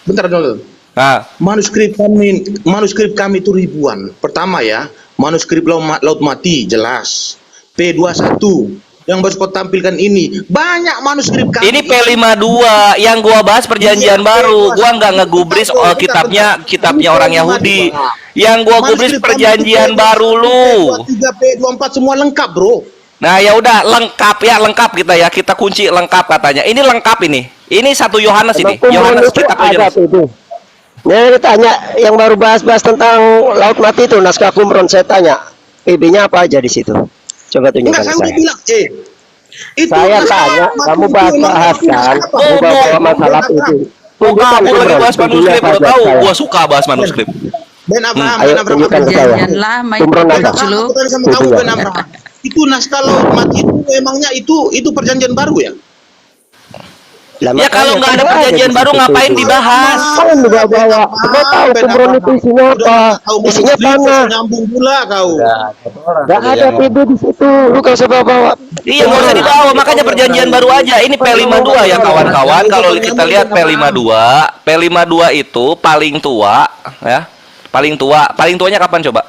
bentar dulu. Manuskrip kami itu ribuan. Pertama ya, manuskrip Laut Mati jelas. P21 yang baru kau tampilkan ini banyak manuskrip kami. Ini P52 yang gua bahas perjanjian baru. Gua nggak ngegubris kitabnya orang Yahudi. Yang gua gubris perjanjian baru lu. P23, P24 semua lengkap, Bro. Nah, ya udah lengkap kita ya. Kita kunci lengkap katanya. Ini lengkap ini. Ini 1 Yohanes ini. Yohanes kitab itu. Ya, tanya yang baru bahas tentang Laut Mati itu naskah Qumran, saya tanya PB-nya apa aja di situ. Coba tunjukkan saya. Udah bilang, itu saya tanya, kamu bahas kan? Kamu masalah itu. Bukan, aku lagi bahas manuskrip. Lo tahu, gua suka bahas manuskrip. Ben Abraham, Perjanjian Lama itu naskah Laut Mati itu emangnya itu perjanjian baru ya? Ya kalau nggak ada perjanjian baru ngapain dibahas? Kan bawa. Coba tahu Qumran itu isinya apa? Isinya tanah. Nyambung pula kau. Nggak ada PB di situ. Lu kalau saya bawa. Iya, nggak usah dibawa. Makanya perjanjian baru aja. Ini P52 ya kawan-kawan. Kalau kita lihat P52 itu paling tua ya. Paling tuanya kapan coba?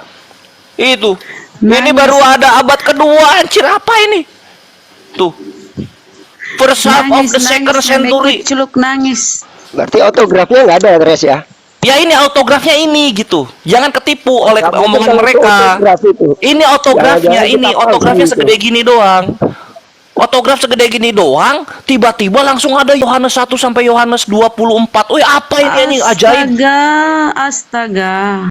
Itu. Ini baru ada abad kedua. Anjir, apa ini? Tuh. First half of the second century. Celuk nangis. Berarti autografnya nggak ada ya, Tres ya? Ya ini autografnya ini gitu. Jangan ketipu oleh omongan mereka. Ini autografnya autografnya segede gini doang. Autograf segede gini doang, tiba-tiba langsung ada Yohanes 1 sampai Yohanes 24. Wih, apa ini ajaib? Astaga.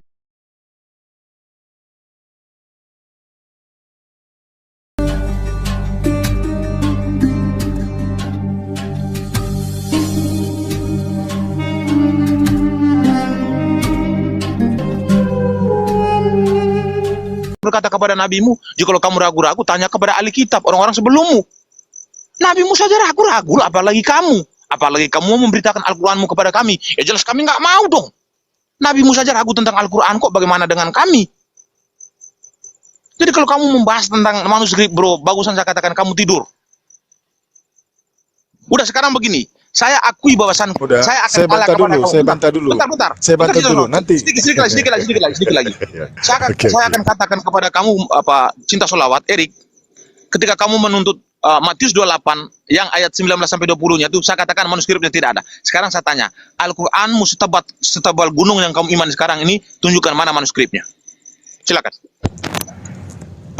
Berkata kepada nabimu, jika kamu ragu-ragu, tanya kepada ahli kitab, orang-orang sebelummu. Nabimu saja ragu-ragu, apalagi kamu. Apalagi kamu memberitakan Al-Quranmu kepada kami. Ya jelas kami nggak mau dong. Nabimu saja ragu tentang Al-Quran, kok bagaimana dengan kami? Jadi kalau kamu membahas tentang manuskrip, bro, bagusan saya katakan kamu tidur. Udah sekarang begini. Saya akui bahwasan saya akan kalah kepada kamu. Bentar. Saya bantah dulu. Nanti. Sedikit lagi. Saya akan katakan kepada kamu cinta sholawat, Erik. Ketika kamu menuntut Matius 28 yang ayat 19 sampai 20-nya itu, saya katakan manuskripnya tidak ada. Sekarang saya tanya, Al-Qur'anmu setebal gunung yang kamu iman sekarang ini, tunjukkan mana manuskripnya. Silakan.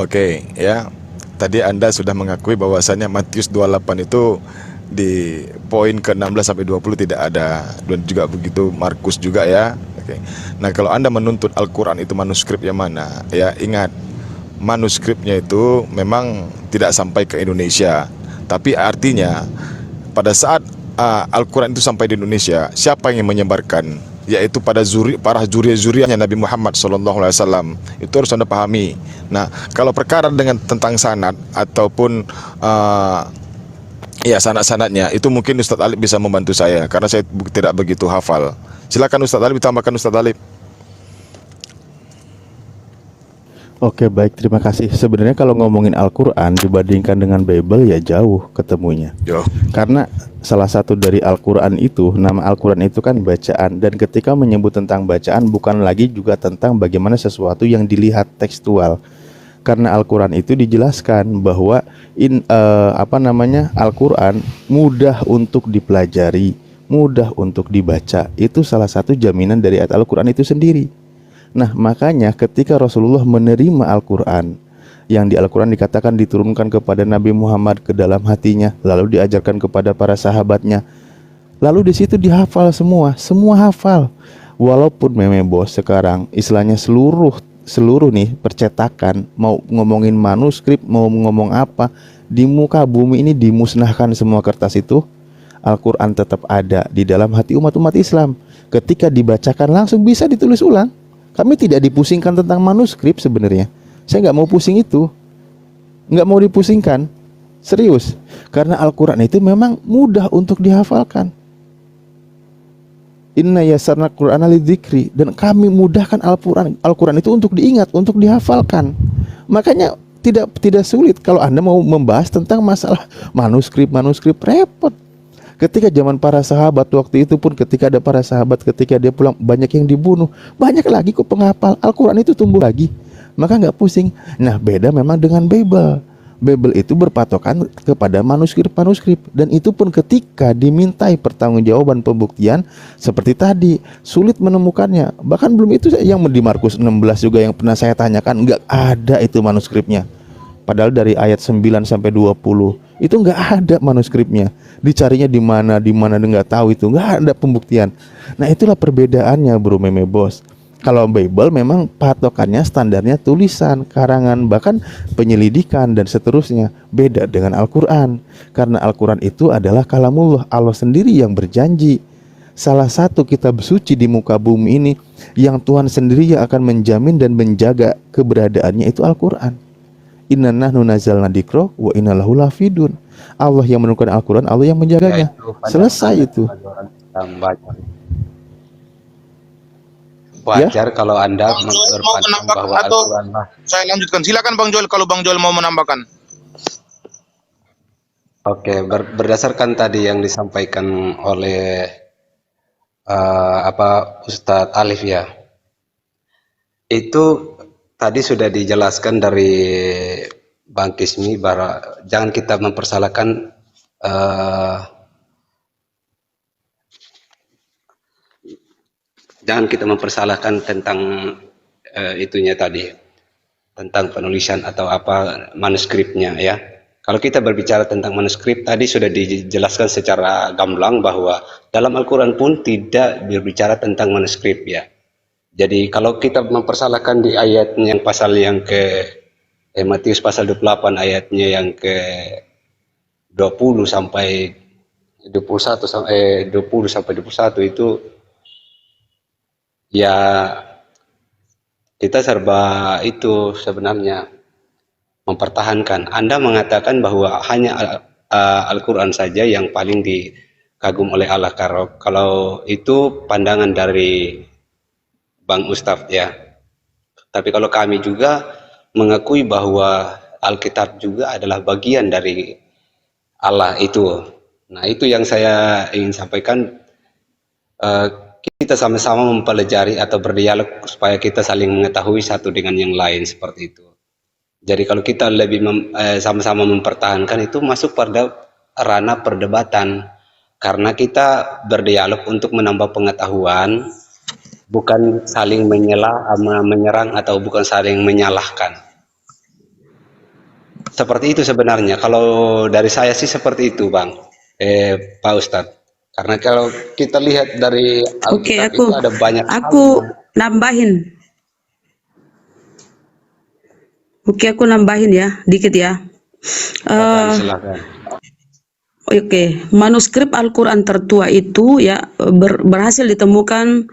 Oke, ya. Tadi Anda sudah mengakui bahwasannya Matius 28 itu di poin ke-16 sampai 20 tidak ada, dan juga begitu Markus juga ya. Oke. Nah, kalau Anda menuntut Al-Qur'an itu manuskrip yang mana? Ya, ingat, manuskripnya itu memang tidak sampai ke Indonesia. Tapi artinya pada saat Al-Qur'an itu sampai di Indonesia, siapa yang menyebarkan? Yaitu para zuriat-zuriatnya Nabi Muhammad SAW. Itu harus Anda pahami. Nah, kalau perkara dengan tentang sanad ataupun ya sanad-sanadnya, itu mungkin Ustadz Alif bisa membantu saya karena saya tidak begitu hafal. Silakan Ustadz Alif, tambahkan Ustadz Alif. Oke, baik, terima kasih. Sebenarnya kalau ngomongin Al-Quran dibandingkan dengan Bible ya jauh ketemunya. Karena salah satu dari Al-Quran itu, nama Al-Quran itu kan bacaan. Dan ketika menyebut tentang bacaan bukan lagi juga tentang bagaimana sesuatu yang dilihat tekstual. Karena Al-Quran itu dijelaskan bahwa Al-Quran mudah untuk dipelajari, mudah untuk dibaca. Itu salah satu jaminan dari ayat Al-Quran itu sendiri. Nah, makanya ketika Rasulullah menerima Al-Quran, yang di Al-Quran dikatakan diturunkan kepada Nabi Muhammad ke dalam hatinya, lalu diajarkan kepada para sahabatnya, lalu di situ dihafal semua hafal. Walaupun bos sekarang istilahnya seluruh nih percetakan, mau ngomongin manuskrip, mau ngomong apa, di muka bumi ini dimusnahkan semua kertas itu, Al-Quran tetap ada di dalam hati umat-umat Islam. Ketika dibacakan langsung bisa ditulis ulang. Kami tidak dipusingkan tentang manuskrip sebenarnya. Saya nggak mau pusing itu, nggak mau dipusingkan, serius. Karena Al-Quran itu memang mudah untuk dihafalkan. Inna yasarna Qur'ana lidzikri, dan kami mudahkan Al-Quran itu untuk diingat, untuk dihafalkan. Makanya tidak sulit kalau Anda mau membahas tentang masalah manuskrip repot. Ketika zaman para sahabat waktu itu pun, ketika ada para sahabat, ketika dia pulang banyak yang dibunuh, banyak lagi kok penghafal Al-Quran itu tumbuh lagi, maka nggak pusing. Nah, beda memang dengan Bible. Bible itu berpatokan kepada manuskrip-manuskrip, dan itu pun ketika dimintai pertanggungjawaban pembuktian seperti tadi sulit menemukannya. Bahkan belum itu yang di Markus 16 juga yang pernah saya tanyakan, nggak ada itu manuskripnya. Padahal dari ayat 9 sampai 20 itu nggak ada manuskripnya. Dicarinya di mana nggak tahu, itu nggak ada pembuktian. Nah, itulah perbedaannya, Bro Meme Bos. Kalau Bible memang patokannya standarnya tulisan, karangan, bahkan penyelidikan dan seterusnya. Beda dengan Al-Quran, karena Al-Quran itu adalah kalamullah, Allah sendiri yang berjanji. Salah satu kitab suci di muka bumi ini yang Tuhan sendiri yang akan menjamin dan menjaga keberadaannya itu Al-Quran. Inna nahnu nazzalna dzikra wa inna lahu lahafidun. Allah yang menurunkan Al-Quran, Allah yang menjaganya. Selesai itu. Wajar kalau Anda Bang Joel mau berpandang menambahkan bahwa atau Al-Quran lah. saya lanjutkan? Silakan Bang Joel kalau Bang Joel mau menambahkan. Oke, berdasarkan tadi yang disampaikan oleh Ustadz Alif ya, itu tadi sudah dijelaskan dari Bang Kismi bahwa jangan kita mempersalahkan tentang itunya tadi, tentang penulisan atau apa manuskripnya ya. Kalau kita berbicara tentang manuskrip, tadi sudah dijelaskan secara gamblang bahwa dalam Al-Quran pun tidak berbicara tentang manuskrip ya. Jadi kalau kita mempersalahkan di ayatnya yang pasal yang ke Matius pasal 28 ayatnya yang ke 20 sampai 21 itu ya, kita serba itu sebenarnya mempertahankan. Anda mengatakan bahwa hanya Al-Quran saja yang paling dikagum oleh Allah. Kalau itu pandangan dari Bang Ustadz ya. Tapi kalau kami juga mengakui bahwa Alkitab juga adalah bagian dari Allah itu. Nah, itu yang saya ingin sampaikan. Kita sama-sama mempelajari atau berdialog supaya kita saling mengetahui satu dengan yang lain seperti itu. Jadi kalau kita lebih sama-sama mempertahankan, itu masuk pada ranah perdebatan, karena kita berdialog untuk menambah pengetahuan, bukan saling menyerang atau bukan saling menyalahkan. Seperti itu sebenarnya. Kalau dari saya sih seperti itu, Bang, Pak Ustadz. Karena kalau kita lihat dari Alkitab itu ada banyak aku nambahin. Aku nambahin ya, dikit ya. Silakan. Oke, manuskrip Al-Quran tertua itu ya berhasil ditemukan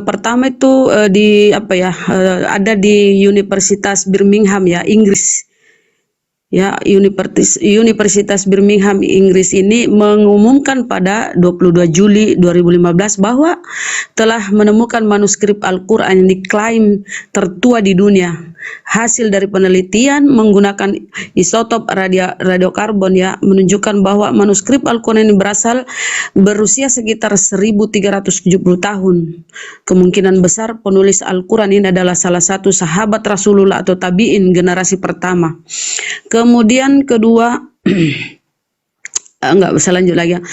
pertama itu ada di Universitas Birmingham ya, Inggris. Ya, Universitas Birmingham Inggris ini mengumumkan pada 22 Juli 2015 bahwa telah menemukan manuskrip Al-Quran yang diklaim tertua di dunia. Hasil dari penelitian menggunakan isotop radiokarbon ya menunjukkan bahwa manuskrip Al-Quran ini berusia sekitar 1370 tahun. Kemungkinan besar penulis Al-Quran ini adalah salah satu sahabat Rasulullah atau tabi'in generasi pertama. Kemudian kedua, enggak bisa lanjut lagi ya.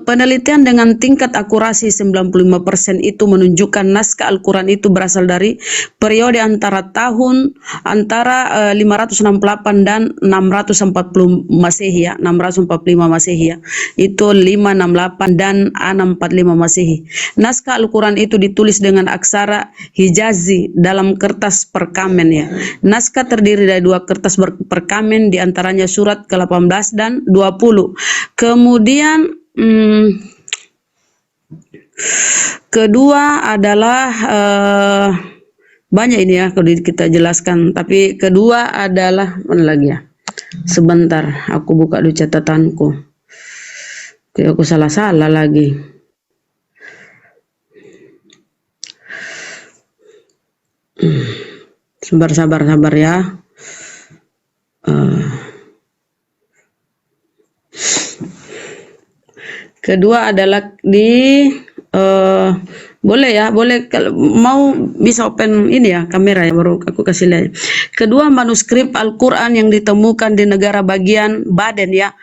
Penelitian dengan tingkat akurasi 95% itu menunjukkan naskah Al-Quran itu berasal dari periode antara 568 dan 640 Masehi ya, 645 Masehi ya. Itu 568 dan 645 Masehi. Naskah Al-Quran itu ditulis dengan aksara Hijazi dalam kertas perkamen ya. Naskah terdiri dari 2 kertas perkamen, diantaranya surat ke-18 dan 20. Kemudian kedua adalah banyak ini ya kalau kita jelaskan, tapi kedua adalah mana lagi ya, sebentar aku buka dulu catatanku. Oke, aku salah lagi. Sabar ya. Kedua adalah di boleh ya, boleh kalau mau bisa open ini ya kamera ya, baru aku kasih lihat. Kedua, manuskrip Al-Quran yang ditemukan di negara bagian Baden ya,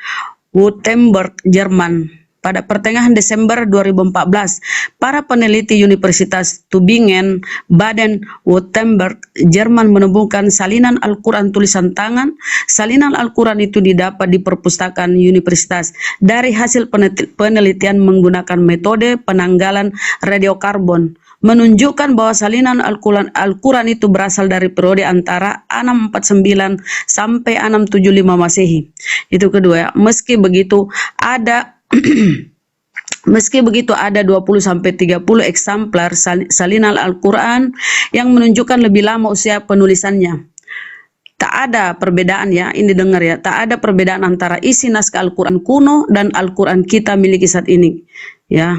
Württemberg, Jerman pada pertengahan Desember 2014. Para peneliti Universitas Tübingen, Baden, Württemberg, Jerman menemukan salinan Al-Quran tulisan tangan. Salinan Al-Quran itu didapat di perpustakaan universitas dari hasil penelitian menggunakan metode penanggalan radiokarbon, menunjukkan bahwa salinan Al-Quran itu berasal dari periode antara 649 sampai 675 Masehi. Itu kedua ya. Meski begitu ada 20 sampai 30 eksemplar salinan Al-Quran yang menunjukkan lebih lama usia penulisannya. Tak ada perbedaan ya, ini dengar ya, tak ada perbedaan antara isi naskah Al-Quran kuno dan Al-Quran kita miliki saat ini ya.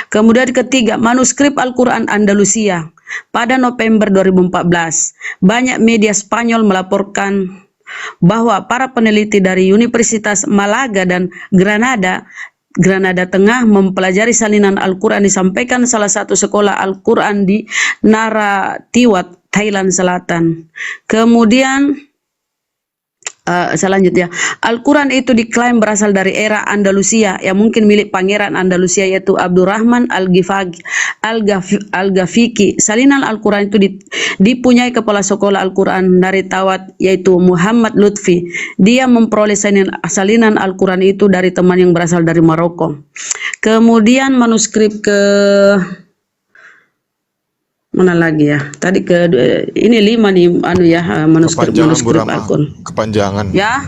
Kemudian ketiga, manuskrip Al-Quran Andalusia pada November 2014. Banyak media Spanyol melaporkan bahwa para peneliti dari Universitas Malaga dan Granada Tengah mempelajari salinan Al-Quran disampaikan salah satu sekolah Al-Quran di Narathiwat, Thailand Selatan. Kemudian selanjutnya, Al-Quran itu diklaim berasal dari era Andalusia yang mungkin milik pangeran Andalusia yaitu Abdurrahman Al-Ghafiqi. Salinan Al-Quran itu dipunyai kepala sekolah Al-Quran dari Tawat yaitu Muhammad Lutfi. Dia memperoleh salinan Al-Quran itu dari teman yang berasal dari Maroko. Kemudian manuskrip ke mana lagi ya? Tadi ini 5 nih manuskrip Al-Quran. Kepanjangan. Ya.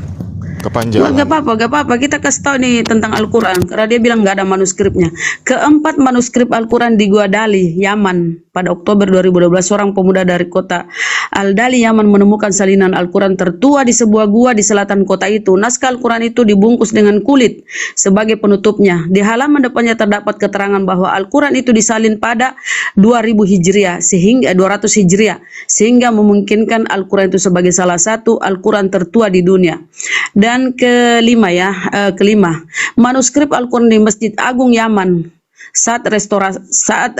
Kepanjangan. Gak apa-apa. Kita kasih tahu nih tentang Al-Quran karena dia bilang nggak ada manuskripnya. Keempat, manuskrip Al-Quran di Gua Dali, Yaman. Pada Oktober 2012, seorang pemuda dari kota Al-Dali, Yaman menemukan salinan Al-Quran tertua di sebuah gua di selatan kota itu. Naskah Al-Quran itu dibungkus dengan kulit sebagai penutupnya. Di halaman depannya terdapat keterangan bahwa Al-Quran itu disalin pada 2000 Hijriah sehingga 200 Hijriah sehingga memungkinkan Al-Quran itu sebagai salah satu Al-Quran tertua di dunia. Dan kelima, manuskrip Al-Quran di Masjid Agung Yaman saat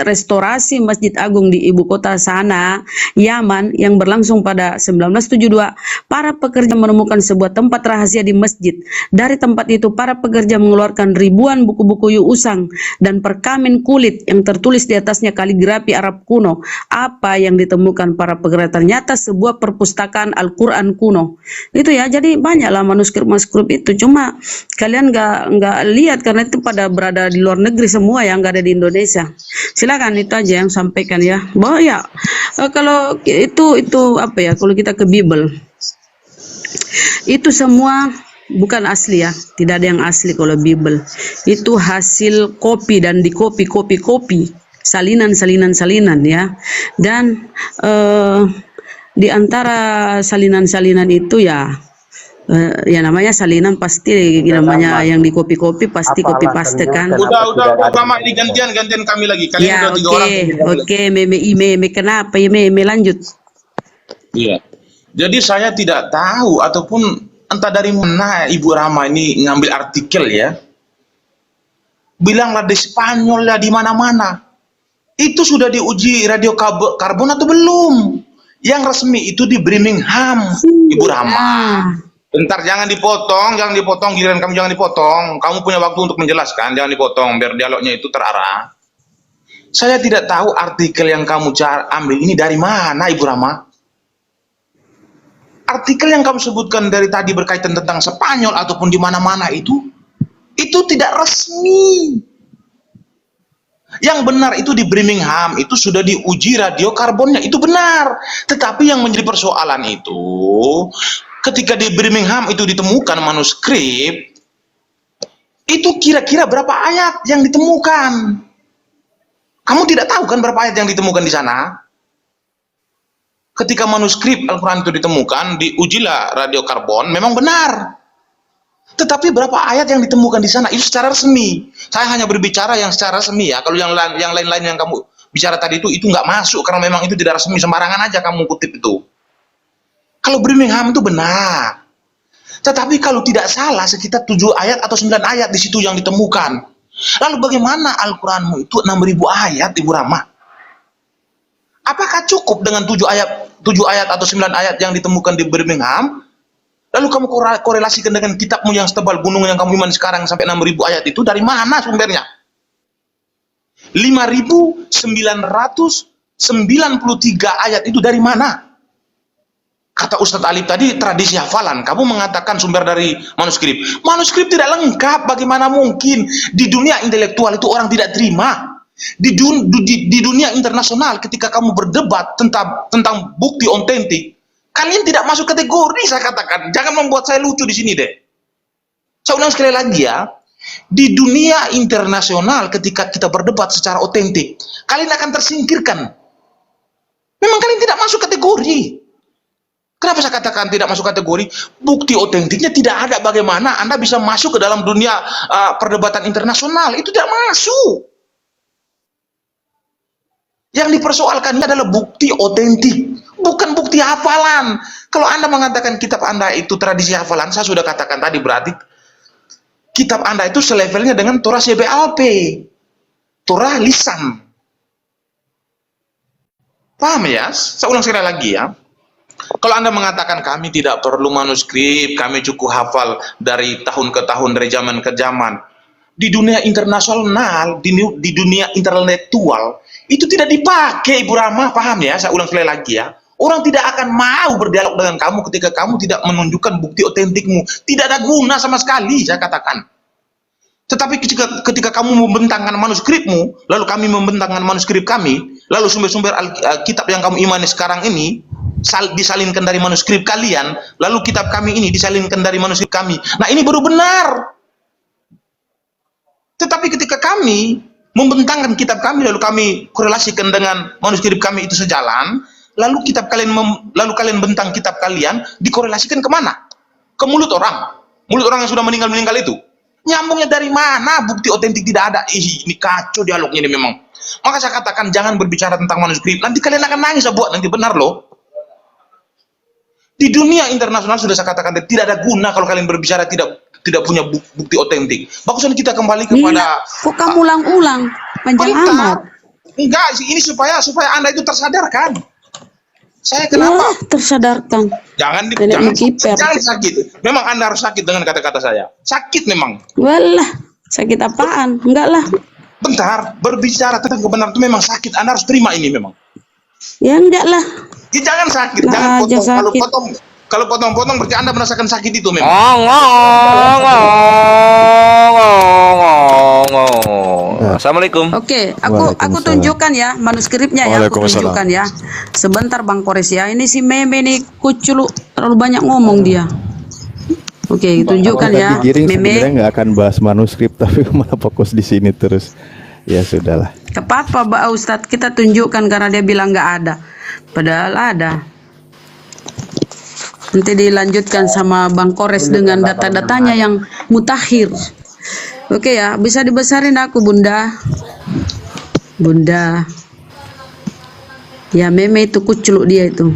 restorasi Masjid Agung di ibu kota Sanaa, Yaman yang berlangsung pada 1972, para pekerja menemukan sebuah tempat rahasia di masjid. Dari tempat itu para pekerja mengeluarkan ribuan buku-buku Yusang dan perkamen kulit yang tertulis di atasnya kaligrafi Arab kuno. Apa yang ditemukan para pekerja ternyata sebuah perpustakaan Al-Quran kuno. Itu ya, jadi banyaklah manuskrip itu. Cuma kalian nggak lihat karena itu pada berada di luar negeri semua yang nggak ada di Indonesia. Silakan, itu aja yang sampaikan ya. Bahwa ya kalau itu apa ya, kalau kita ke Bible itu semua bukan asli ya, tidak ada yang asli. Kalau Bible itu hasil kopi dan dikopi salinan ya. Dan di antara salinan itu ya namanya salinan pasti namanya yang di kopi pasti kopi paste kan. Udah Mama, ini gantian kami lagi. Kalian Ya, udah 3 orang. Oke, meme kenapa ya meme lanjut. Iya. Jadi saya tidak tahu ataupun entah dari mana Ibu Rama ini ngambil artikel ya. Bilanglah di Spanyol lah, di mana-mana. Itu sudah diuji radiokarbon atau belum? Yang resmi itu di Birmingham, Ibu Rama. Bentar, jangan dipotong, giliran kamu jangan dipotong. Kamu punya waktu untuk menjelaskan, jangan dipotong biar dialognya itu terarah. Saya tidak tahu artikel yang kamu ambil ini dari mana, Ibu Rama. Artikel yang kamu sebutkan dari tadi berkaitan tentang Spanyol ataupun di mana-mana itu tidak resmi. Yang benar itu di Birmingham, itu sudah diuji radiokarbonnya, itu benar. Tetapi yang menjadi persoalan itu, ketika di Birmingham itu ditemukan manuskrip, itu kira-kira berapa ayat yang ditemukan? Kamu tidak tahu kan berapa ayat yang ditemukan di sana? Ketika manuskrip Al-Quran itu ditemukan, diujilah radiokarbon, memang benar. Tetapi berapa ayat yang ditemukan di sana itu secara resmi. Saya hanya berbicara yang secara resmi ya. Kalau yang lain-lain yang kamu bicara tadi itu nggak masuk karena memang itu tidak resmi, sembarangan aja kamu kutip itu. Kalau Birmingham itu benar. Tetapi kalau tidak salah sekitar 7 ayat atau 9 ayat di situ yang ditemukan. Lalu bagaimana Al-Quranmu itu 6.000 ayat, Ibu Rama? Apakah cukup dengan 7 ayat atau 9 ayat yang ditemukan di Birmingham? Lalu kamu korelasikan dengan kitabmu yang setebal gunung yang kamu iman sekarang sampai 6.000 ayat itu dari mana sumbernya? 5.993 ayat itu dari mana? Kata Ustadz Alif tadi tradisi hafalan. Kamu mengatakan sumber dari manuskrip. Manuskrip tidak lengkap. Bagaimana mungkin di dunia intelektual itu orang tidak terima? Di dunia internasional ketika kamu berdebat tentang bukti otentik, kalian tidak masuk kategori. Saya katakan, jangan membuat saya lucu di sini deh. Saya ulang sekali lagi ya. Di dunia internasional ketika kita berdebat secara otentik, kalian akan tersingkirkan. Memang kalian tidak masuk kategori. Kenapa saya katakan tidak masuk kategori? Bukti otentiknya tidak ada. Bagaimana Anda bisa masuk ke dalam dunia perdebatan internasional? Itu tidak masuk. Yang dipersoalkannya adalah bukti otentik, bukan bukti hafalan. Kalau Anda mengatakan kitab Anda itu tradisi hafalan, saya sudah katakan tadi, berarti kitab Anda itu selevelnya dengan Torah CBLP, Torah lisan. Paham ya? Saya ulang sekali lagi ya. Kalau Anda mengatakan kami tidak perlu manuskrip, kami cukup hafal dari tahun ke tahun, dari zaman ke zaman. Di dunia internasional, di dunia intelektual, itu tidak dipakai, Ibu Rama. Paham ya? Saya ulang sekali lagi ya. Orang tidak akan mau berdialog dengan kamu ketika kamu tidak menunjukkan bukti otentikmu. Tidak ada guna sama sekali, saya katakan. Tetapi ketika kamu membentangkan manuskripmu, lalu kami membentangkan manuskrip kami, lalu sumber-sumber kitab yang kamu imani sekarang ini, disalinkan dari manuskrip kalian, lalu kitab kami ini disalinkan dari manuskrip kami. Nah, ini baru benar. Tetapi ketika kami membentangkan kitab kami, lalu kami korelasikan dengan manuskrip kami itu sejalan, lalu lalu kalian bentang kitab kalian, dikorelasikan kemana? Ke mulut orang yang sudah meninggal itu. Nyambungnya dari mana? Bukti otentik tidak ada. Ini kacau dialognya ini memang. Maka saya katakan jangan berbicara tentang manuskrip. Nanti kalian akan nangis, buat nanti benar loh. Di dunia internasional sudah saya katakan tidak ada guna kalau kalian berbicara tidak punya bukti otentik. Bagusan kita kembali kepada. Kok kamu ulang-ulang? Panjang amat. Enggak, ini supaya Anda itu tersadarkan. Saya kenapa? Tersadarkan. Jangan sakit. Memang Anda harus sakit dengan kata-kata saya. Sakit memang. Walah, sakit apaan? Enggak lah. Bentar, berbicara tentang kebenaran itu memang sakit. Anda harus terima ini memang. Ya enggak lah. Ya, jangan sakit, jangan potong. Kalau potong-potong berarti Anda merasakan sakit itu memang. Assalamualaikum. Oke, aku tunjukkan ya manuskripnya ya, aku tunjukkan ya. Sebentar Bang Kores ya. Ini si Meme nih kuculu terlalu banyak ngomong dia. Oke, tunjukkan ya. Meme nggak akan bahas manuskrip tapi malah fokus di sini terus. Ya sudahlah. Apa Mbak Ustadz, kita tunjukkan karena dia bilang nggak ada. Padahal ada. Nanti dilanjutkan sama Bang Kores dengan data-datanya yang mutakhir. Oke ya, bisa dibesarin aku Bunda. Ya Meme itu kuculuk dia itu.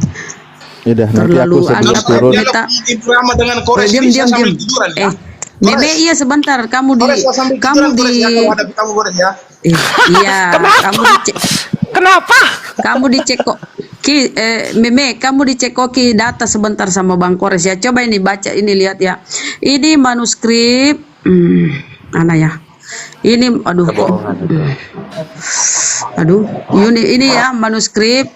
Yaudah, nanti aku sebelum turun. Diam. Meme iya sebentar, kamu di iya, Kenapa? Kamu dicek kok. Meme, kamu dicekoki data sebentar sama Bang Kores ya. Coba ini baca, ini lihat ya. Ini manuskrip mana ya? Ini ini ya manuskrip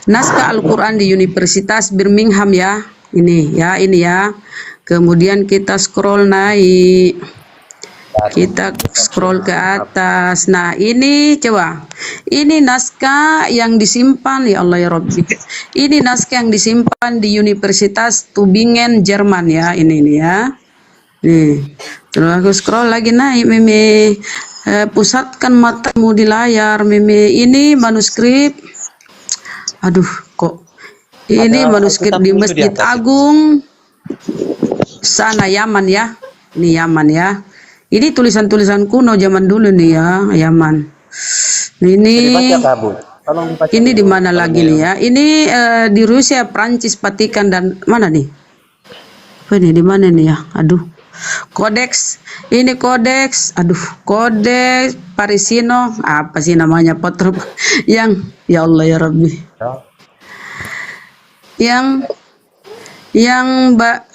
naskah Al-Qur'an di Universitas Birmingham ya. Ini ya. Kemudian kita scroll naik. Kita scroll ke atas. Nah, ini coba. Ini naskah yang disimpan ya Allah ya Rabbi. Ini naskah yang disimpan di Universitas Tübingen, Jerman ya. Ini ya. Nih. Terus aku scroll lagi naik, Meme. Pusatkan matamu di layar, Meme. Ini manuskrip. Aduh, kok. Ini manuskrip di Masjid Agung sana Yaman ya. Ini Yaman ya. Ini tulisan-tulisan kuno zaman dulu nih ya, Yaman. Ini di mana lagi nih ya? Ini di Rusia, Prancis, Vatikan dan mana nih? Apa nih di mana nih ya? Aduh. Kodeks. Ini kodeks. Aduh, kodeks Parisino. Apa sih namanya? Potro yang ya Allah ya Rabbi.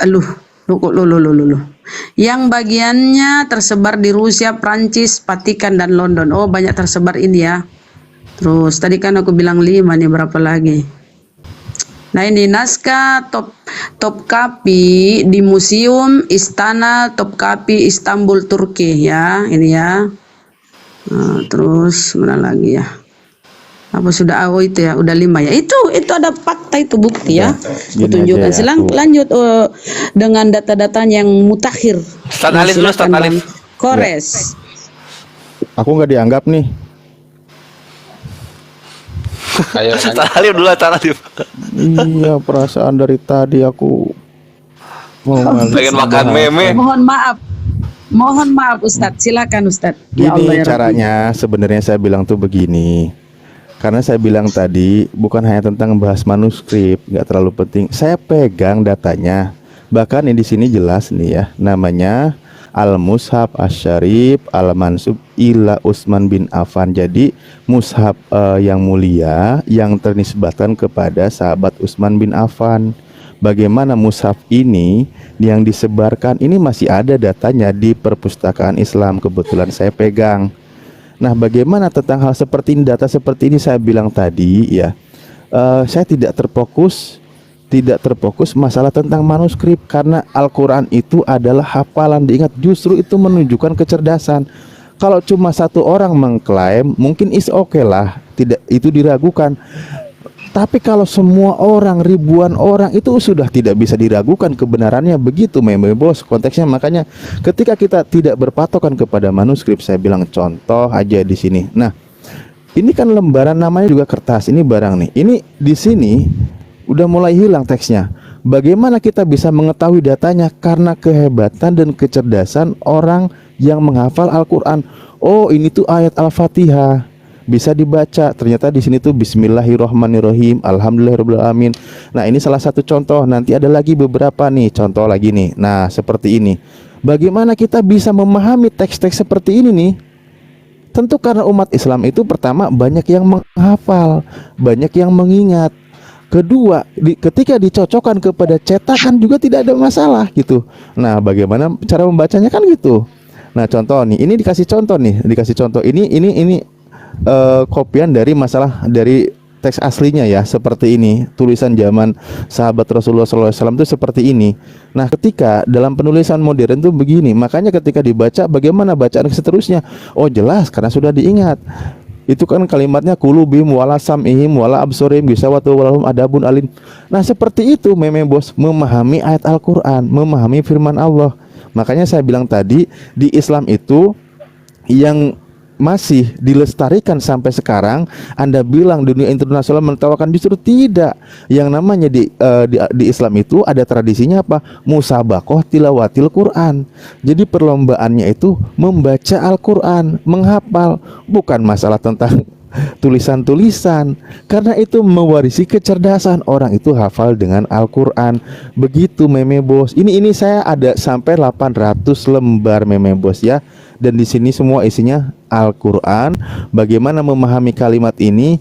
Lu. Yang bagiannya tersebar di Rusia, Prancis, Vatikan dan London. Oh, banyak tersebar ini ya. Terus tadi kan aku bilang 5 nih, berapa lagi? Nah, ini naskah Topkapi di Museum Istana Topkapi Istanbul, Turki ya. Ini ya. Nah, terus mana lagi ya? Apa sudah itu ya, udah 5 ya. Itu ada fakta, itu bukti ya. Kutunjukkan. Lanjut dengan data-datanya yang mutakhir. Ustaz Alif dulu, Ustaz Alif. Kores. Aku nggak dianggap nih. Ayo, Ustaz Alif dulu, Ustaz Alif. Iya, perasaan dari tadi aku mau Pengen makan meme. Mohon maaf Ustadz, silakan Ustadz. Ya Allah, Gini ya Rabbi. caranya, sebenarnya saya bilang tuh begini. Karena saya bilang tadi bukan hanya tentang bahas manuskrip, nggak terlalu penting. Saya pegang datanya. Bahkan ini di sini jelas nih ya, namanya Al-Mushaf Asy-Syarif Al-Mansub ila Utsman bin Affan. Jadi mushaf yang mulia yang ternisbahkan kepada sahabat Utsman bin Affan. Bagaimana mushaf ini yang disebarkan ini masih ada datanya di perpustakaan Islam, kebetulan saya pegang. Nah, bagaimana tentang hal seperti ini, data seperti ini saya bilang tadi ya, saya tidak terfokus masalah tentang manuskrip karena Al-Quran itu adalah hafalan diingat, justru itu menunjukkan kecerdasan. Kalau cuma satu orang mengklaim mungkin is oke lah, tidak itu diragukan. Tapi kalau semua orang, ribuan orang, itu sudah tidak bisa diragukan kebenarannya, begitu memang bos konteksnya. Makanya ketika kita tidak berpatokan kepada manuskrip, saya bilang contoh aja di sini. Nah, ini kan lembaran namanya juga kertas, ini barang nih. Ini di sini udah mulai hilang teksnya. Bagaimana kita bisa mengetahui datanya? Karena kehebatan dan kecerdasan orang yang menghafal Al-Quran. Oh, ini tuh ayat Al-Fatihah. Bisa dibaca, ternyata di sini tuh Bismillahirrohmanirrohim, Alhamdulillahirobbilalamin. Nah, ini salah satu contoh. Nanti ada lagi beberapa nih contoh lagi nih. Nah, seperti ini. Bagaimana kita bisa memahami teks-teks seperti ini nih? Tentu karena umat Islam itu pertama banyak yang menghafal, banyak yang mengingat. Kedua, ketika dicocokkan kepada cetakan juga tidak ada masalah gitu. Nah, bagaimana cara membacanya kan gitu. Nah, contoh nih, ini dikasih contoh ini kopian dari masalah dari teks aslinya ya, seperti ini. Tulisan zaman sahabat Rasulullah SAW itu seperti ini. Nah, ketika dalam penulisan modern itu begini, makanya ketika dibaca bagaimana bacaan seterusnya? Oh, jelas karena sudah diingat. Itu kan kalimatnya kulubim wala sam'ihim wala absorim bisawatu walahum adabun alim. Nah, seperti itu memang bos, memahami ayat Al-Quran, memahami firman Allah. Makanya saya bilang tadi di Islam itu yang masih dilestarikan sampai sekarang, Anda bilang dunia internasional menertawakan, justru tidak. Yang namanya di Islam itu ada tradisinya apa? Musabakoh tilawatil Quran. Jadi perlombaannya itu membaca Al-Quran, menghafal, bukan masalah tentang tulisan-tulisan, karena itu mewarisi kecerdasan. Orang itu hafal dengan Al-Quran. Begitu meme bos. Ini saya ada sampai 800 lembar meme bos ya. Dan di sini semua isinya Al-Quran. Bagaimana memahami kalimat ini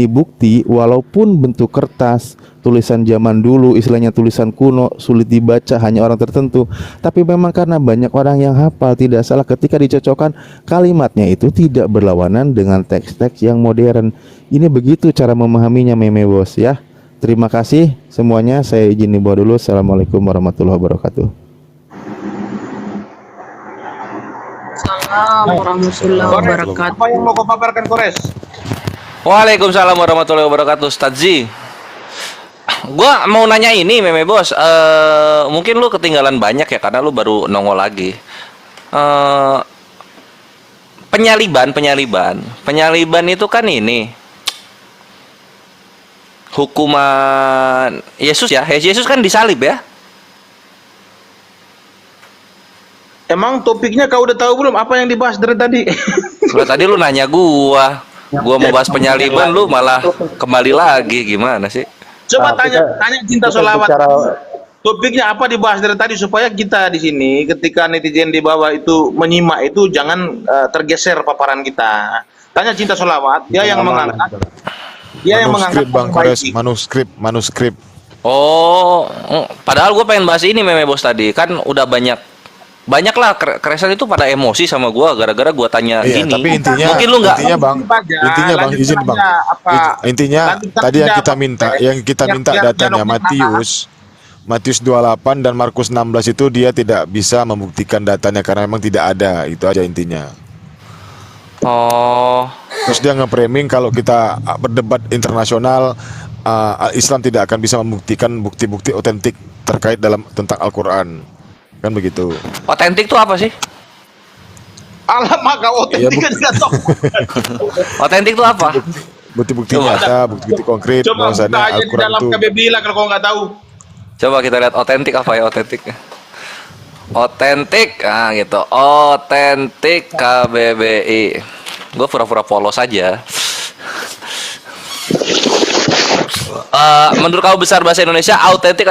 bukti walaupun bentuk kertas, tulisan zaman dulu, istilahnya tulisan kuno, sulit dibaca hanya orang tertentu. Tapi memang karena banyak orang yang hafal, tidak salah ketika dicocokkan kalimatnya itu tidak berlawanan dengan teks-teks yang modern. Ini begitu cara memahaminya meme bos ya. Terima kasih semuanya, saya izin dibawa dulu. Assalamualaikum warahmatullahi wabarakatuh. Assalamualaikum warahmatullahi wabarakatuh. Apa yang mau kau paparkan, Kores? Waalaikumsalam warahmatullahi wabarakatuh, Ustaz Zi. Gua mau nanya ini meme bos, mungkin lu ketinggalan banyak ya karena lu baru nongol lagi. Penyaliban itu kan ini hukuman Yesus ya. Yesus kan disalib ya. Emang topiknya kau udah tahu belum apa yang dibahas dari tadi? Lu tadi lu nanya gua mau bahas penyaliban, lu malah kembali lagi, gimana sih? Coba tanya cinta sholawat. Topiknya apa dibahas dari tadi supaya kita di sini ketika netizen di bawah itu menyimak itu jangan tergeser paparan kita. Tanya Cinta Sholawat, dia yang mengangkat. Dia yang mengangkat Manuskrip Bang Kores, manuskrip. Oh, padahal gue pengen bahas ini meme bos tadi kan udah banyak lah Kresan itu pada emosi sama gue gara-gara gue tanya Iya, gini. tapi intinya mungkin lu nggak. intinya bang izin bang. Intinya tadi yang kita minta datanya Matius 28 dan Markus 16 itu dia tidak bisa membuktikan datanya karena memang tidak ada, itu aja intinya. Oh, Terus dia nge-framing kalau kita berdebat internasional, Islam tidak akan bisa membuktikan bukti-bukti otentik terkait tentang Al-Quran, kan begitu. otentik tuh apa sih? Alamak, kau otentik kan nggak tahu. Otentik tuh apa? Bukti-bukti nyata, bukti-bukti konkret Coba buka bahwasanya aja di Al-Quran dalam itu KBBI lah kalau kau nggak tahu. Coba kita lihat otentik apa ya otentik. Otentik, gitu. Otentik KBBI. Gue pura-pura polos aja. Menurut kau besar bahasa Indonesia, autentik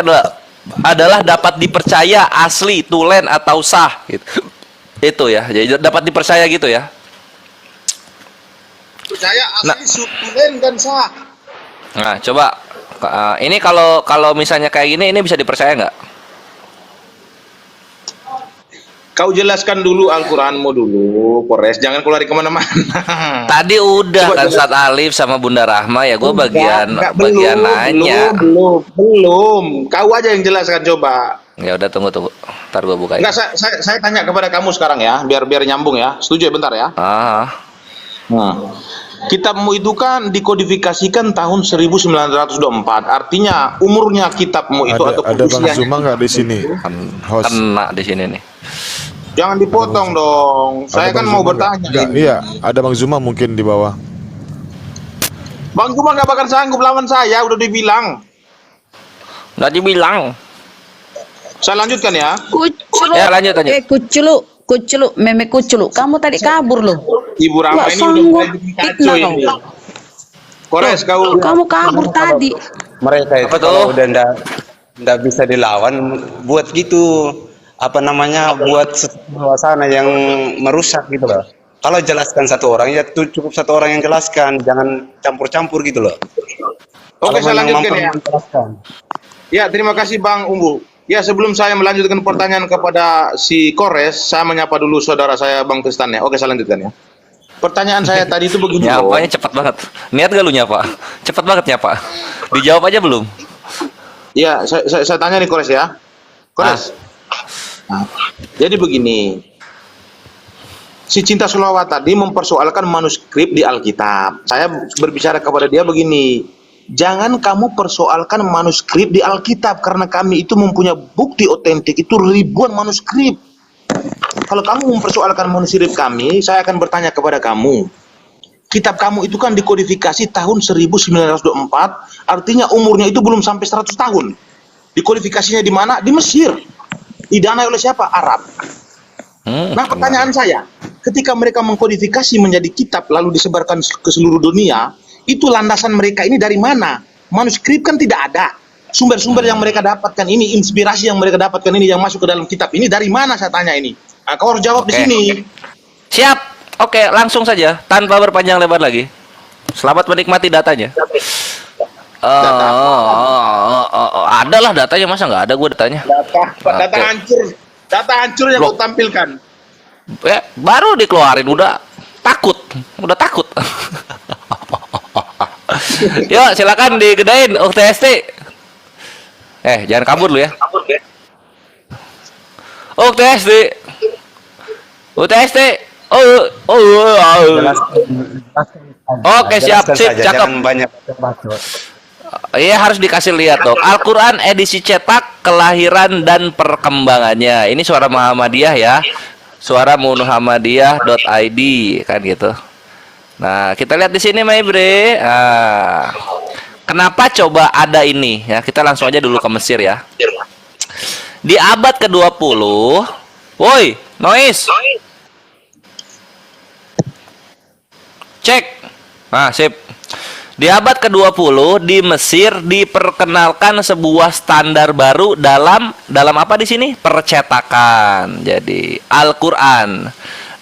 adalah dapat dipercaya, asli, tulen atau sah. Gitu. Itu ya, jadi dapat dipercaya gitu ya. Percaya asli, tulen dan sah. Nah, coba ini kalau misalnya kayak gini, ini bisa dipercaya nggak? Kau jelaskan dulu Al-Quranmu dulu, Kores. Jangan kau lari kemana-mana. Tadi udah Coba kan jelas. Ustadz Alif sama Bunda Rahma ya, gue bagian belum, nanya. belum. Kau aja yang jelaskan coba. Ya udah tunggu. Ntar gue bukain. Enggak, saya tanya kepada kamu sekarang ya, biar nyambung ya. Setuju ya bentar ya? Nah, kitabmu itu kan dikodifikasikan tahun 1924. Artinya umurnya kitabmu itu atau ada Bang usianya Zuma nggak di sini? Host. Kena di sini nih. jangan dipotong dong. Saya Ada kan Bang mau Zuma bertanya. nggak? ini. Iya, ada Bang Zuma mungkin di bawah. Bang Zuma nggak bakal sanggup lawan saya, udah dibilang. Nggak dibilang. Saya lanjutkan ya. Kuculu. Ya, lanjut. Kuculu, meme kuculu. Kamu tadi kabur loh. Ibu Rama Nggak ini udah mulai sanggup. bikin kacau Fitnah ini. kau. Kores kau. Kamu kabur tadi. Mereka itu Apa tuh? kalau udah ndak bisa dilawan, buat gitu buat suasana yang merusak gitu loh. Kalau jelaskan satu orang ya tuh cukup satu orang yang jelaskan, jangan campur-campur gitu loh. Oke, Kalau saya memang lanjutkan mampu ya. menjelaskan. Ya, terima kasih Bang Umbu. Ya, sebelum saya melanjutkan pertanyaan kepada si Kores, saya menyapa dulu saudara saya Bang Tristan ya. Oke, saya lanjutkan ya. Pertanyaan saya tadi itu begini loh. Nyapanya cepat banget. Niat gak lu nyapa? Cepat banget nyapa. Dijawab aja belum? Ya, saya tanya nih Kores ya. Kores. Nah, jadi begini. Si Cinta Sholawat tadi mempersoalkan manuskrip di Alkitab. Saya berbicara kepada dia begini. Jangan kamu persoalkan manuskrip di Alkitab karena kami itu mempunyai bukti otentik itu ribuan manuskrip. Kalau kamu mempersoalkan manuskrip kami, saya akan bertanya kepada kamu. Kitab kamu itu kan dikodifikasi tahun 1924, artinya umurnya itu belum sampai 100 tahun. Dikodifikasinya di mana? Di Mesir. Didanai oleh siapa? Arab. Nah, pertanyaan saya, ketika mereka mengkodifikasi menjadi kitab lalu disebarkan ke seluruh dunia, itu landasan mereka ini dari mana? Manuskrip kan tidak ada. Sumber-sumber yang mereka dapatkan ini, inspirasi yang mereka dapatkan ini yang masuk ke dalam kitab ini dari mana, saya tanya ini. Nah, kau harus jawab di sini. Siap. Oke, langsung saja tanpa berpanjang lebar lagi. Selamat menikmati datanya. Ada lah datanya, masa nggak ada gue datanya? Data hancur. Data hancur yang kau tampilkan. Baru dikeluarin udah takut. Yuk, silakan digedain UTST. Jangan kabur lu ya. UTST. Oke, siap, Jelaskan sip, saja, cakep. jangan banyak bacot. Iya, harus dikasih lihat dong. Al-Quran edisi cetak, kelahiran dan perkembangannya. Ini suara Muhammadiyah ya. Suara muhammadiyah.id kan gitu. Nah, kita lihat di sini Maibre. Kenapa coba ada ini ya? Kita langsung aja dulu ke Mesir ya. Di abad ke-20, woi, noise. Cek. Nah, sip. Di abad ke-20 di Mesir diperkenalkan sebuah standar baru dalam apa di sini? Percetakan. Jadi Al-Qur'an.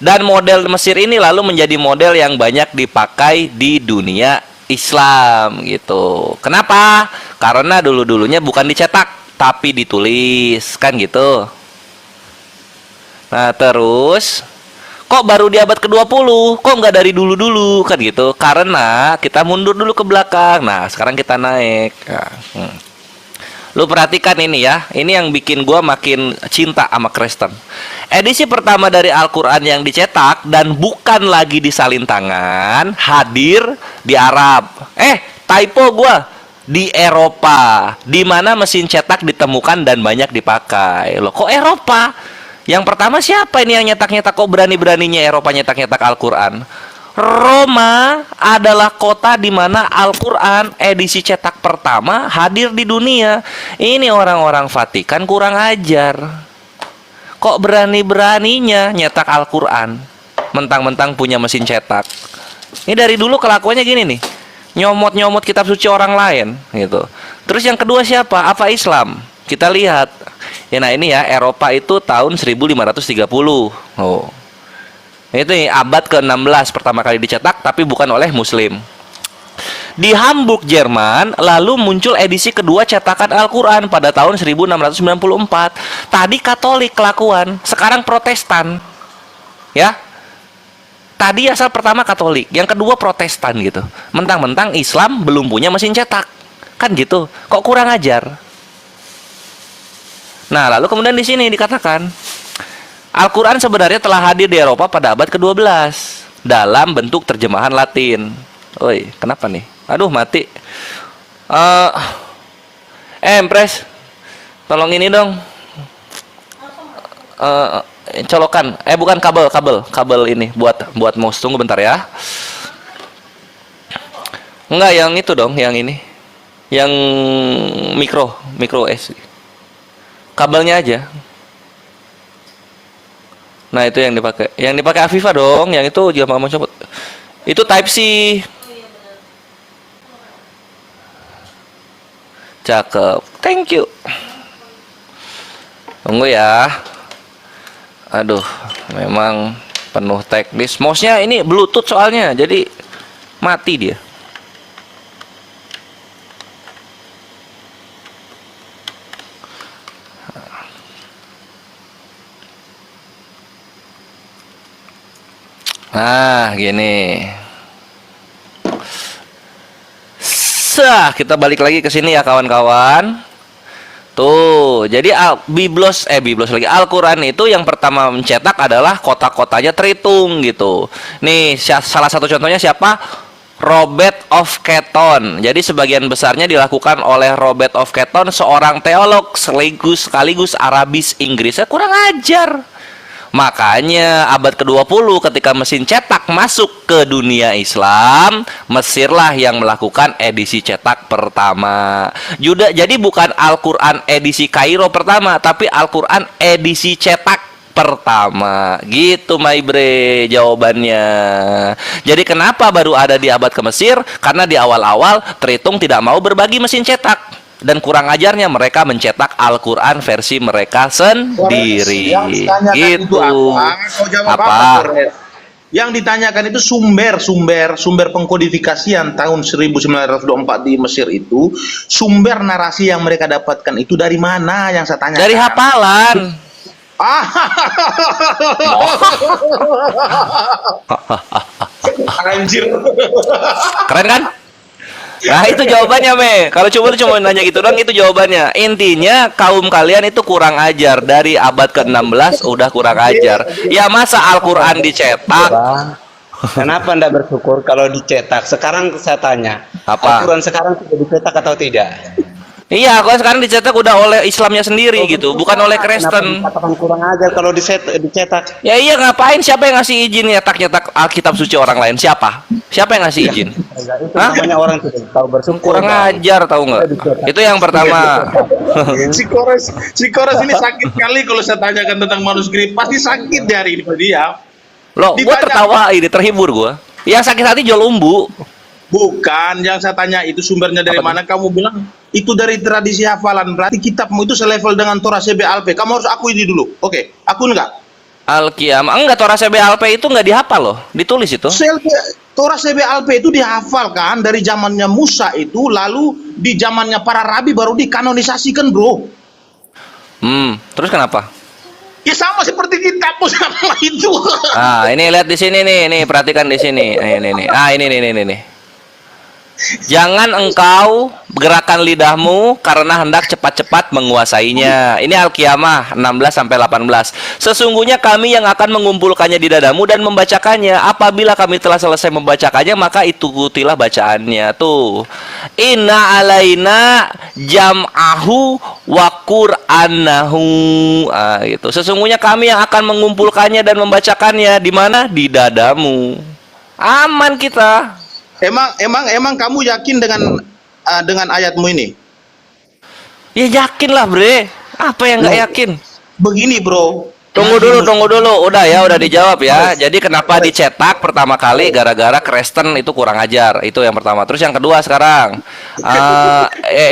Dan model Mesir ini lalu menjadi model yang banyak dipakai di dunia Islam gitu. Kenapa? Karena dulu-dulunya bukan dicetak tapi ditulis, kan gitu. Nah, terus kok baru di abad ke-20? Kok nggak dari dulu-dulu? Kan gitu. Karena kita mundur dulu ke belakang. Nah, sekarang kita naik. Nah, Lu perhatikan ini ya. Ini yang bikin gua makin cinta sama Kristen. Edisi pertama dari Al-Quran yang dicetak dan bukan lagi disalin tangan, hadir di Arab. Typo gua. Di Eropa. Di mana mesin cetak ditemukan dan banyak dipakai. Loh, kok Eropa? Yang pertama siapa ini yang nyetak-nyetak? Kok berani-beraninya Eropa nyetak-nyetak Al-Quran? Roma adalah kota di mana Al-Quran edisi cetak pertama hadir di dunia. Ini orang-orang Vatikan kurang ajar. Kok berani-beraninya nyetak Al-Quran? Mentang-mentang punya mesin cetak. Ini dari dulu kelakuannya gini nih. Nyomot-nyomot kitab suci orang lain gitu. Terus yang kedua siapa? Apa Islam? Kita lihat. Ya, nah ini ya, Eropa itu tahun 1530. Oh. Itu nih, abad ke-16 pertama kali dicetak tapi bukan oleh muslim. Di Hamburg, Jerman, lalu muncul edisi kedua cetakan Al-Quran pada tahun 1694. Tadi Katolik kelakuan, sekarang Protestan. Ya. Tadi asal pertama Katolik, yang kedua Protestan gitu. Mentang-mentang Islam belum punya mesin cetak. Kan gitu. Kok kurang ajar? Nah, lalu kemudian di sini dikatakan Al-Quran sebenarnya telah hadir di Eropa pada abad ke-12 dalam bentuk terjemahan Latin. Oi, kenapa nih? Aduh, mati. Empres, tolong ini dong. Colokan. Bukan kabel ini buat mouse. Tunggu bentar ya. Enggak, yang itu dong, yang ini. Yang micro SD. Kabelnya aja. Nah, itu yang dipakai. Yang dipakai Afifa dong, yang itu juga mau coba. Itu Type C. Cakep. Thank you. Tunggu ya. Aduh, memang penuh teknis. Mouse-nya ini Bluetooth soalnya, jadi mati dia. Nah, gini. Kita balik lagi ke sini ya kawan-kawan. Tuh, jadi Biblos lagi. Al-Quran itu yang pertama mencetak adalah kota-kotanya terhitung gitu. Nih, salah satu contohnya siapa? Robert of Caton. Jadi sebagian besarnya dilakukan oleh Robert of Caton, seorang teolog sekaligus Arabis Inggris. Kurang ajar. Makanya abad ke-20 ketika mesin cetak masuk ke dunia Islam, Mesirlah yang melakukan edisi cetak pertama. Jadi bukan Al-Quran edisi Kairo pertama, tapi Al-Quran edisi cetak pertama. Gitu my bre jawabannya. Jadi kenapa baru ada di abad ke Mesir? Karena di awal-awal terhitung tidak mau berbagi mesin cetak. Dan kurang ajarnya mereka mencetak Al-Quran versi mereka sendiri. Gitu. Apa? Yang ditanyakan itu sumber pengkodifikasian tahun 1924 di Mesir itu, sumber narasi yang mereka dapatkan itu dari mana yang saya tanyakan? Dari hafalan. Anjir. Keren kan? Nah, itu jawabannya, Me. Kalau cuma nanya gitu doang, itu jawabannya. Intinya kaum kalian itu kurang ajar. Dari abad ke-16 udah kurang ajar. Ya masa Al-Quran dicetak? Kenapa Anda bersyukur kalau dicetak? Sekarang saya tanya, Apa? Al-Quran sekarang sudah dicetak atau tidak? Iya, kalau sekarang dicetak udah oleh Islamnya sendiri gitu, bukan oleh Kristen. Katakan kurang ajar kalau dicetak. Ya iya, ngapain? Siapa yang ngasih izin nyetak Alkitab suci orang lain? Siapa yang ngasih izin? Itu namanya orang tidak tahu bersyukur. Kurang ajar, tahu nggak? Itu yang pertama. Si Kores ini sakit kali kalau saya tanyakan tentang manuskrip. Pasti sakit dari ini dia. Loh, gua tertawa ini, terhibur gua. Yang sakit hati jual umbu. Bukan, yang saya tanya itu sumbernya dari mana? Kamu bilang itu dari tradisi hafalan. Berarti kitabmu itu selevel dengan Torah CBLP. Kamu harus akui ini dulu. Oke, akui enggak? Al-Qiyamah enggak, Torah CBLP itu enggak dihafal loh, ditulis itu. Torah CBLP itu dihafalkan dari zamannya Musa itu, lalu di zamannya para rabi baru dikanonisasikan, bro. Terus kenapa? Ya sama seperti kitabmu sama itu. Ah, ini lihat di sini nih, perhatikan di sini. Nih. Ah, ini nih. Jangan engkau gerakan lidahmu karena hendak cepat-cepat menguasainya. Ini Al-Qiyamah 16 sampai 18. Sesungguhnya kami yang akan mengumpulkannya di dadamu dan membacakannya. Apabila kami telah selesai membacakannya, maka ikutilah bacaannya. Tuh. Inna alaina jam'ahu wa qur'anahu. Ah, gitu. Sesungguhnya kami yang akan mengumpulkannya dan membacakannya di mana? Di dadamu. Aman kita. Emang kamu yakin dengan ayatmu ini? Ya yakin lah, bre. Apa yang nggak yakin? Begini, bro. Tunggu dulu. Udah dijawab ya. Jadi kenapa dicetak pertama kali? Gara-gara Kristen itu kurang ajar. Itu yang pertama. Terus yang kedua sekarang,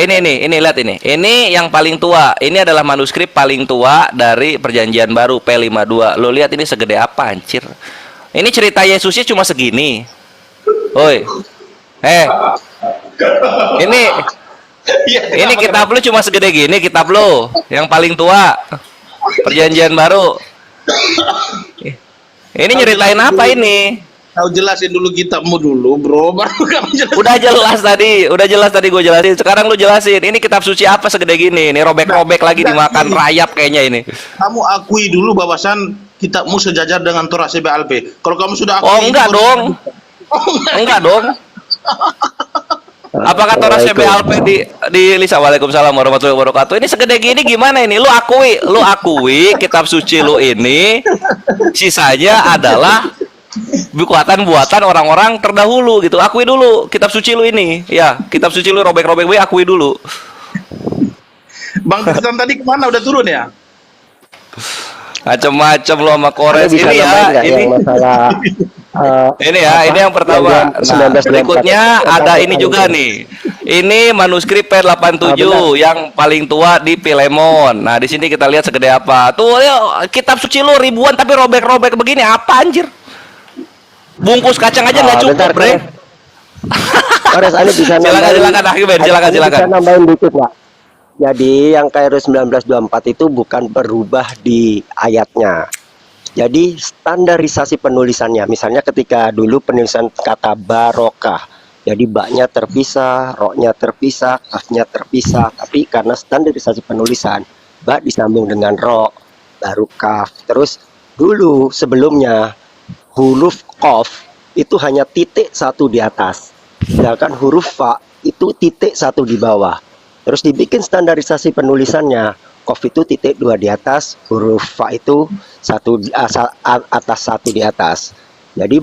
ini lihat ini. Ini yang paling tua. Ini adalah manuskrip paling tua dari Perjanjian Baru P52. Lo lihat ini segede apa, anjir. Ini cerita Yesusnya cuma segini. Woi, ini kitab lu cuma segede gini, kitab lu yang paling tua Perjanjian Baru. Ini nyeritain apa ini? Kau jelasin dulu kitabmu dulu, bro. Baru kamu jelasin. Udah jelas tadi gue jelasin. Sekarang lu jelasin. Ini kitab suci apa segede gini? Ini robek-robek lagi dimakan rayap kayaknya ini. Kamu akui dulu bahwasan kitabmu sejajar dengan Torah CBLP. Kalau kamu sudah akui, enggak dong. Enggak dong. Apakah Torah CBLP di Lisa? Waalaikumsalam warahmatullahi wabarakatuh. Ini segede gini gimana ini? Lu akui kitab suci lu ini sisanya adalah buatan orang-orang terdahulu gitu. Akui dulu kitab suci lu ini. Ya, kitab suci lu robek-robek gue akui dulu. Bang Tristan tadi kemana? Udah turun ya? Macem-macem lo sama Kores ini ya. Ini masalah ini ya, ini yang pertama. Nah, berikutnya ada ini juga nih. Ini manuskrip P87 yang paling tua di Filemon. Nah, di sini kita lihat segede apa. Tuh, kitab suci lu ribuan tapi robek-robek begini apa anjir? Bungkus kacang aja nggak cukup, bre. Kores, Anda bisa silakan Ahmed, silakan. Bisa nambahin dikit nggak? Jadi yang Kairos 1924 itu bukan berubah di ayatnya. Jadi standarisasi penulisannya, misalnya ketika dulu penulisan kata barokah, jadi baknya terpisah, roknya terpisah, kafnya terpisah. Tapi karena standarisasi penulisan, bak disambung dengan rok, baru kaf. Terus dulu sebelumnya huruf qaf itu hanya titik satu di atas, sedangkan huruf fa itu titik satu di bawah. Terus dibikin standarisasi penulisannya, qaf itu titik dua di atas, huruf fa itu atas satu di atas. Jadi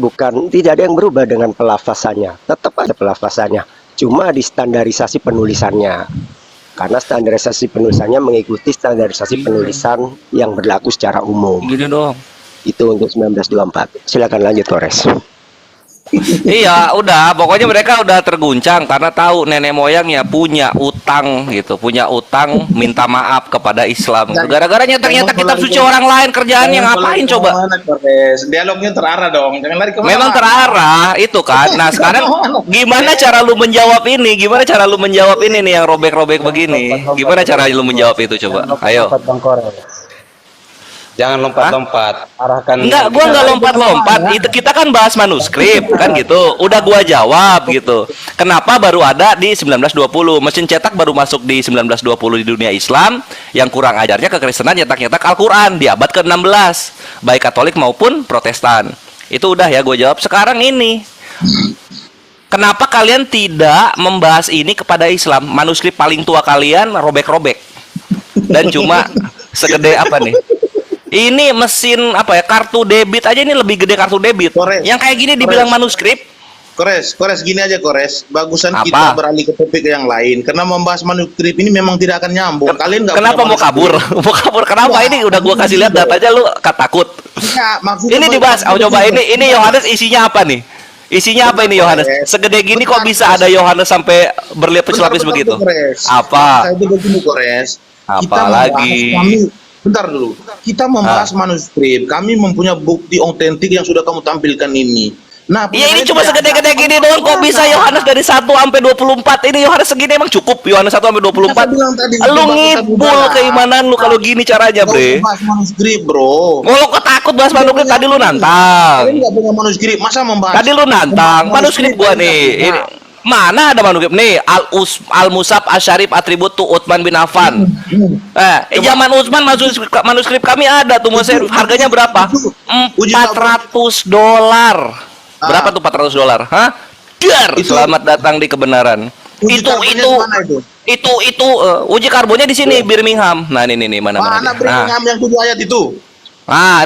tidak ada yang berubah dengan pelafasannya, tetap ada pelafasannya, cuma di standarisasi penulisannya. Karena standarisasi penulisannya mengikuti standarisasi penulisan yang berlaku secara umum. Gini dong. Itu untuk 1924. Silakan lanjut, Kores. Iya, udah. Pokoknya mereka udah terguncang karena tahu nenek moyangnya punya utang gitu, punya utang minta maaf kepada Islam. Gara-gara nyetak kitab suci orang lain, kerjaannya ngapain coba? Dialognya terarah dong. Jangan lari kemana. Memang terarah itu kan. Nah sekarang gimana cara lu menjawab ini? Gimana cara lu menjawab ini nih yang robek-robek begini? Gimana cara lu menjawab itu coba? Ayo. Jangan lompat-lompat, arahkan. Enggak, gua enggak lompat-lompat. Itu kita kan bahas manuskrip kan gitu. Udah gua jawab gitu. Kenapa baru ada di 1920? Mesin cetak baru masuk di 1920 di dunia Islam. Yang kurang ajarnya kekristenan nyetak-nyetak Al-Qur'an di abad ke-16, baik Katolik maupun Protestan. Itu udah ya gua jawab. Sekarang ini, kenapa kalian tidak membahas ini kepada Islam? Manuskrip paling tua kalian robek-robek. Dan cuma segede apa nih? Ini mesin apa ya, kartu debit aja ini lebih gede kartu debit. Yang kayak gini dibilang manuskrip. Kores gini aja, Kores. Bagusan kita beralih ke topik yang lain. Karena membahas manuskrip ini memang tidak akan nyambung. Kalian nggak. Kenapa mau kabur? Mau kabur kenapa? Ini udah gua kasih lihat datanya, lu takut. Ya, ini dibahas. Coba ini Yohanes isinya apa nih? Isinya apa ini Yohanes? Segede gini kok bisa ada Yohanes sampai berlapis-lapis begitu? Apa? Saya itu begini, Kores. Apa lagi? Bentar dulu. Kita membahas manuskrip. Kami mempunyai bukti otentik yang sudah kamu tampilkan ini. Nah, Iya ini cuma segede-gede gini doang kok bisa Yohanes dari 1 sampai 24. Ini Yohanes segini emang cukup Yohanes 1 sampai 24. Lu ngibul keimanan lu kalau gini caranya, Bre. Bahas manuskrip, Bro. Kalau kok takut bahas manuskrip tadi lu nantang. Kalian nggak punya manuskrip, masa membahas? Tadi lu nantang manuskrip gua nih. Ini mana ada manuskrip nih? Al-Musab Asyarif atribut tuh Utsman bin Affan. Zaman Utsman manuskrip kami ada tuh, harganya berapa? $400. Berapa tuh $400? Hah? Dar, selamat datang di kebenaran. Itu uji karbonnya di sini Birmingham. Nah, ini mana. Mana Birmingham yang 7 ayat itu?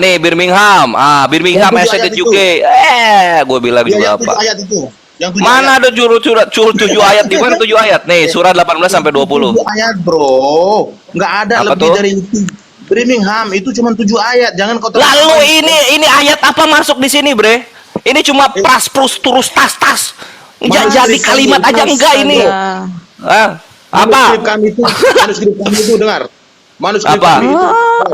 Nih Birmingham. Birmingham Massachusetts UK. Gue bilang juga apa? Ayat itu. Mana ada juru 7 ayat? Di mana 7 ayat? Nih, surat 18 sampai 20. 7 ayat, Bro. Nggak ada Apa lebih tuh? dari itu. Birmingham itu cuma 7 ayat. Jangan kau Lalu ini ayat apa masuk di sini, Bre? Ini cuma pras prus turus tas. Jadi kalimat aja enggak ini. Apa? Manuskrip kami itu dengar. Manuskrip Apa? kami itu.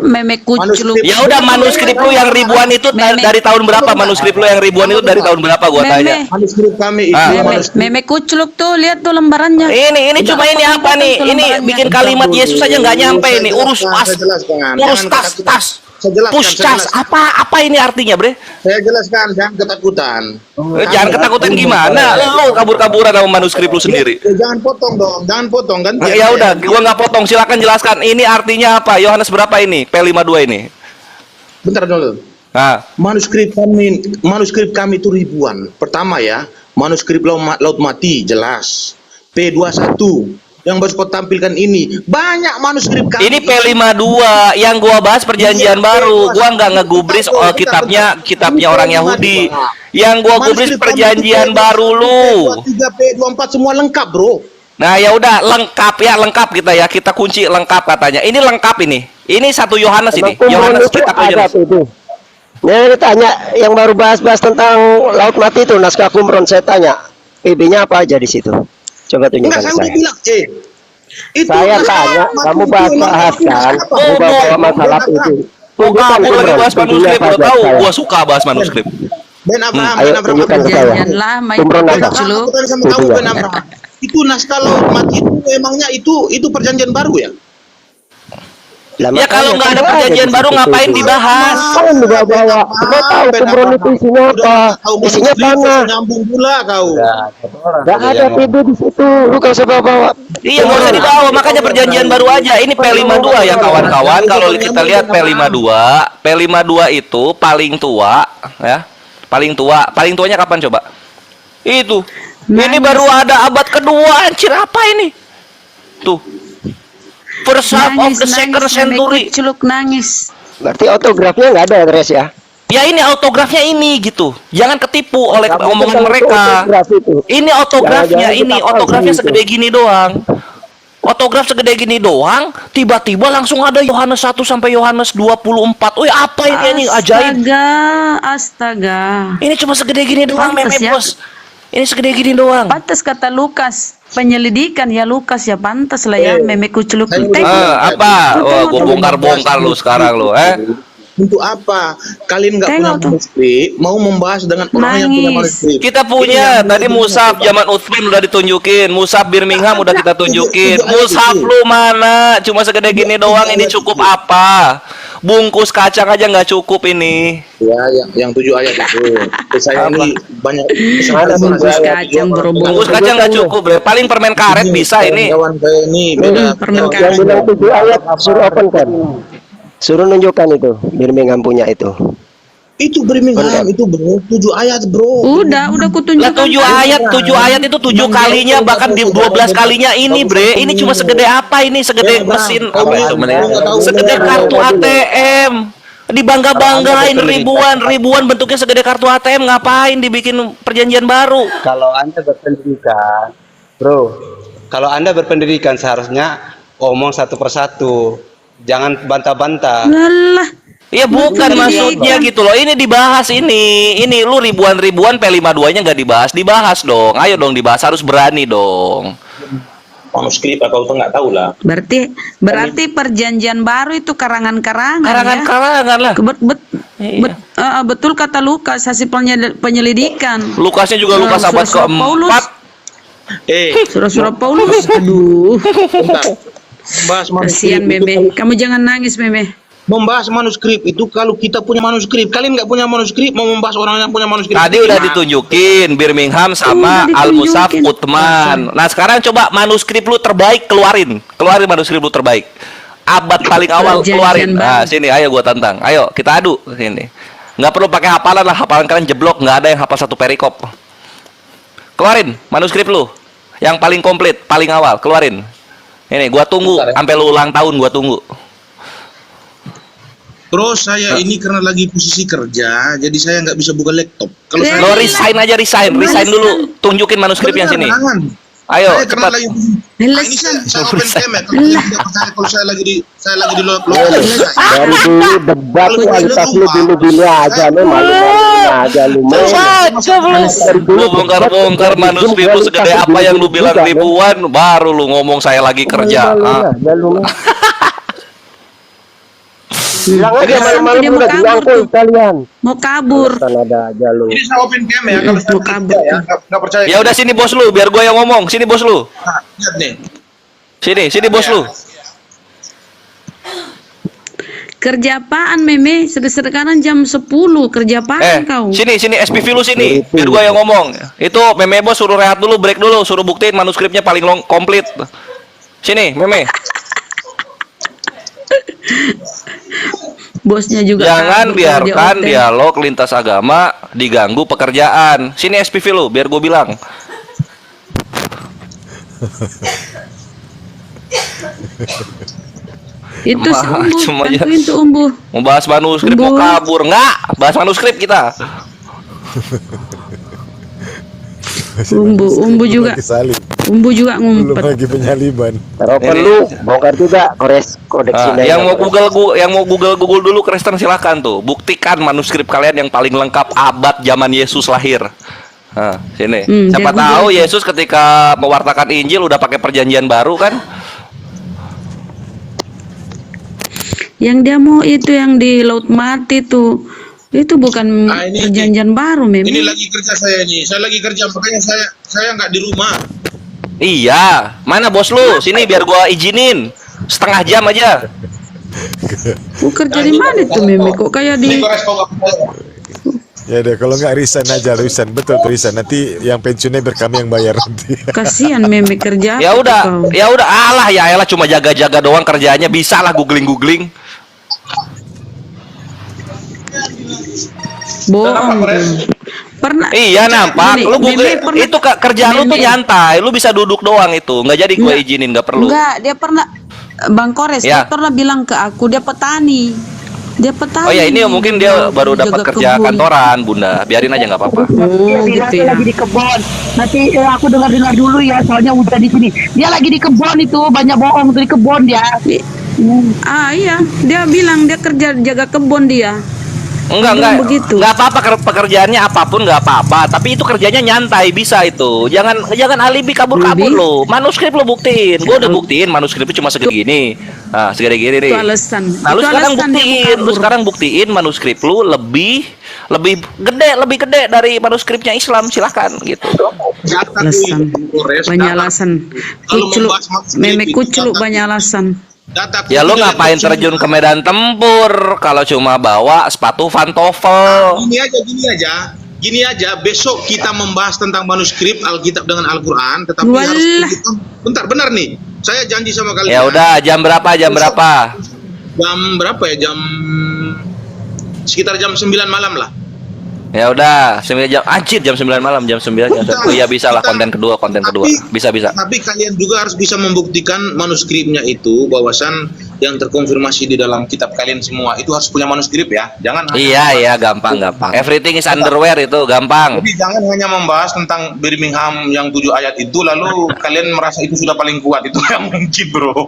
Memek kucluk. Ya udah manuskrip lu yang ribuan itu dari tahun berapa? Manuskrip lu yang ribuan itu dari tahun berapa gua tanya? Manuskrip kami itu. Memek kucluk tuh, lihat tuh lembarannya. Ini cuma ini apa nih? Ini bikin kalimat Yesus aja nggak nyampe ini. Urus tas. Pushcas apa ini artinya, Bre? Saya jelaskan, jangan ketakutan. Jangan ketakutan gimana? Lu kabur-kaburan sama manuskrip lu sendiri. Jangan potong dong, jangan potong kan? Ya udah, gua nggak potong. Silakan jelaskan. Ini artinya apa? Yohanes berapa ini? P52 ini. Bentar dulu. Manuskrip kami itu ribuan. Pertama ya, manuskrip Laut Mati jelas. P21 yang baru kau tampilkan ini banyak manuskrip kami. Ini P52 yang gua bahas perjanjian baru. Gua nggak ngegubris kitabnya orang Yahudi. Yang gua gubris perjanjian baru lu. P23, P24 semua lengkap, Bro. Nah, ya udah lengkap kita ya. Kita kunci lengkap katanya. Ini lengkap ini. Ini 1 Yohanes ini. Yohanes kitab Yohanes. Ya, ditanya yang baru bahas tentang Laut Mati itu, naskah Qumran, saya tanya PB-nya apa aja di situ. Coba tunjukkan Enggak, saya saya. udah bilang, itu Saya tanya, kamu bahas kan, kamu bawa masalah itu. Tunjukkan Aku lagi Qumran, bahas manuskrip, PB-nya lo apa tahu. aja. Gua suka bahas manuskrip. Ben Abraham, Ayo, Ben Abraham. tunjukkan ke saya. Perjanjian lama itu Qumran apa? kucluk. Aku tanya sama kamu, Ben Abraham. Itu naskah Laut Mati itu emangnya itu perjanjian baru ya? Lah, Ya kalau makanya nggak ada kan perjanjian di baru situ ngapain itu. dibahas? Kalian dibawa-bawa. Kau tahu Qumran itu isinya apa? Isinya tanah. Nyambung pula kau. Gak ada PB di situ. Lu gak usah bawa-bawa. Iya, nggak usah dibawa. Makanya perjanjian baru aja. Ini P52 ya kawan-kawan. Kalau kita lihat P52 itu paling tua ya. Paling tuanya kapan coba? Itu. Ini baru ada abad kedua. Anjir, apa ini? Tuh. First half of the second century. Memek kucluk nangis. Berarti autografnya nggak ada ya, Dres ya? Ya ini autografnya ini gitu. Jangan ketipu oleh Kamu omongan tentang mereka. autograf itu. Ini autografnya Jangan-jangan ini, kita autografnya palsu segede gini doang. Autograf segede gini doang, tiba-tiba langsung ada Yohanes 1 sampai Yohanes 24. Wih, apa ini anjing ajaib. Astaga. Ini cuma segede gini doang, Pantes meme ya. bos. Ini segede gini doang. Pantas kata Lukas, penyelidikan ya Lukas ya, pantas lah ya memek kucluk. Apa? Wah, gua bongkar-bongkar lu sekarang lu, Untuk apa? Kalian nggak punya Tengok tuh. manuskrip, mau membahas dengan orang yang punya Nangis. manuskrip. Kita punya tadi Musab zaman Utsman udah ditunjukin, Musab Birmingham udah kita tunjukin. Musab lu mana? Cuma segede gini doang, ini cukup apa? Bungkus kacang aja nggak cukup ini. Ya, yang 7 ayat itu. Saya ini banyak. Bungkus kacang berhubung. Bungkus kacang nggak cukup, bre. Paling permen karet bisa ini. Kawan saya ini beda. Permen Yang bilang 7 ayat suruh open kan. Suruh nunjukkan itu Birmingham punya itu. Itu Birmingham itu bro, 7 ayat bro. Udah Lah kutunjukkan. 7 ayat itu 7 kalinya, bahkan di 12 kalinya ini, bre. Ini cuma segede apa ini? Segede mesin apa itu? Segede kartu ATM. Dibangga-banggain ribuan bentuknya segede kartu ATM, ngapain dibikin perjanjian baru? Kalau Anda berpendidikan, bro, kalau Anda berpendidikan seharusnya omong satu persatu. Jangan bantah-bantah. Alah, Iya bukan maksudnya gitu loh. Ini dibahas ini. Ini lu ribuan-ribuan P52-nya nggak dibahas. Dibahas dong. Ayo dong dibahas, harus berani dong. Manuskrip atau nggak tahu lah. Berarti perjanjian baru itu karangan-karangan ya. Karangan-karangan lah. Iya. Betul kata Lukas hasil penyelidikan. Lukasnya juga Lukas abad keempat. Surah-surah Paulus. Aduh. Bentar. Membahas Kasihan manuskrip Meme. Kamu jangan nangis Meme. membahas manuskrip itu kalau kita punya manuskrip, kalian nggak punya manuskrip mau membahas orang yang punya manuskrip. Tadi udah ditunjukin Birmingham sama Al-Musaf Uthman. Nah sekarang coba manuskrip lu terbaik keluarin manuskrip lu terbaik. Abad paling awal keluarin. Nah sini ayo gua tantang. Ayo kita adu sini. Nggak perlu pakai hafalan lah, hafalan kalian jeblok, nggak ada yang hafal satu perikop. Keluarin manuskrip lu yang paling komplit, paling awal, keluarin. Ini gua tunggu sampai lu ulang tahun, gua tunggu. Terus saya ini karena lagi posisi kerja, jadi saya nggak bisa buka laptop. Kalau saya Lo resign aja, resign dulu. Tunjukin manuskrip yang sini. Ayo saya cepat. Lagi, nah, ini saya open cam ya. Kalau tidak percaya kalau saya lagi di Dari dulu debat kualitas lu dulu aja lu malu-maluin aja lu. Lu bongkar-bongkar manuskrip lu segede apa yang lu bilang ribuan, baru lu ngomong saya lagi kerja. Bilang aja malam-malam udah dirangkul kalian. Mau kabur. Ada aja lu. Ini saya open cam ya. Kalau saya kabur. ya, nggak percaya. Ya udah sini bos lu, biar gua yang ngomong. Sini bos lu. Nah, lihat nih. Sini bos lu. Kerja apaan Meme? Sekarang jam 10. Kerja apaan kau? Sini SPV lu sini. Biar gua yang ngomong. Itu Meme bos suruh rehat dulu, break dulu, suruh buktiin manuskripnya paling komplit. Sini, Meme. Bosnya juga jangan biarkan dialog lintas agama diganggu pekerjaan. Sini SPV lu, biar gue bilang. Itu cuma itu Umbu. Mau bahas manuskrip mau kabur nggak? Bahas manuskrip kita. Umbu juga. Umbu juga ngumpet. Belum lagi penyaliban. Kalau perlu bongkar juga kodeksinya. Yang mau Google dulu Kristen silakan tuh. Buktikan manuskrip kalian yang paling lengkap abad zaman Yesus lahir. Nah, sini. Siapa tahu Yesus ketika mewartakan Injil udah pakai perjanjian baru kan? Yang dia mau itu yang di Laut Mati tuh. Itu bukan perjanjian baru Meme. Ini lagi kerja saya nih. Saya lagi kerja makanya saya nggak di rumah. Iya, mana bos lu? Sini biar gua izinin. Setengah jam aja. Kerja di mana tuh Meme? Kok kayak di Ya deh, kalau nggak resign aja, resign. Betul tuh resign. Nanti yang pensiunnya biar kami yang bayar nanti. Kasihan Meme kerja. Ya udah, alah ya elah cuma jaga-jaga doang kerjanya, bisa lah googling. Bohong. Pernah. Iya nampak. Lu Google itu kerjaan lu tuh nyantai. Lu bisa duduk doang itu. Nggak jadi gue izinin, nggak perlu. Enggak, dia pernah Bang Kores dia pernah bilang ke aku dia petani. Oh ya ini mungkin dia baru dapat kerja kantoran, Bunda. Biarin aja nggak apa-apa. Gitu ya. Lagi di kebon. Nanti aku dengar dulu ya, soalnya udah di sini. Dia lagi di kebon itu, banyak bohong tuh di kebon dia. Iya, dia bilang dia kerja jaga kebun dia. Enggak apa-apa pekerjaannya apapun nggak apa-apa, tapi itu kerjanya nyantai bisa itu. Jangan alibi kabur-kabur lo. Manuskrip lo buktiin. Gue udah buktiin manuskripnya cuma segini. Nah, segini nih. Itu alasan. Nah, lu sekarang buktiin manuskrip lu lebih gede dari manuskripnya Islam. Silakan gitu. Alasan. Banyak alasan. Kucluk, Meme kucluk banyak alasan. Ya lu ngapain terjun ke medan tempur kalau cuma bawa sepatu pantofel? Gini aja, besok kita membahas tentang manuskrip Alkitab dengan Al-Quran, tetapi harus bentar, benar nih. Saya janji sama kalian. Ya udah, jam berapa? Jam berapa ya? Sekitar jam 9 malam lah. Ya udah, 9 jam, anjir jam 9 malam, jam 9 jam 1. Iya bisa lah, konten kedua. Bisa. Tapi kalian juga harus bisa membuktikan manuskripnya itu, bahwasan yang terkonfirmasi di dalam kitab kalian semua itu harus punya manuskrip ya. Jangan Iya, gampang. Everything is underwear itu gampang. Jadi jangan hanya membahas tentang Birmingham yang 7 ayat itu lalu kalian merasa itu sudah paling kuat. Itu yang mungkin, bro.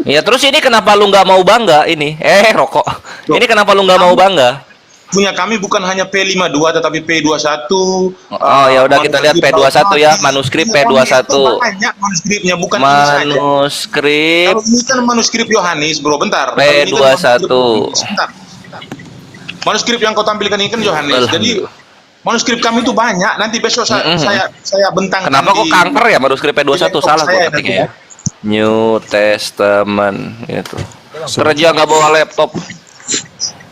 Ya terus ini kenapa lu nggak mau bangga ini? Rokok. Ini kenapa lu nggak mau bangga? Punya kami bukan hanya P52 tetapi P21. Oh ya udah kita lihat P21 ya, manuskrip P21. Banyak manuskripnya, bukan manuskrip. Kalau ini kan manuskrip Yohanes, bro. Bentar. P21. Bentar. Manuskrip yang kau tampilkan ini kan Yohanes. Jadi manuskrip kami itu banyak. Nanti besok saya bentangkan. Kenapa kok kanker ya manuskrip P21? Salah kok ketiknya ya. New Testament gitu. Kerja nggak bawa laptop.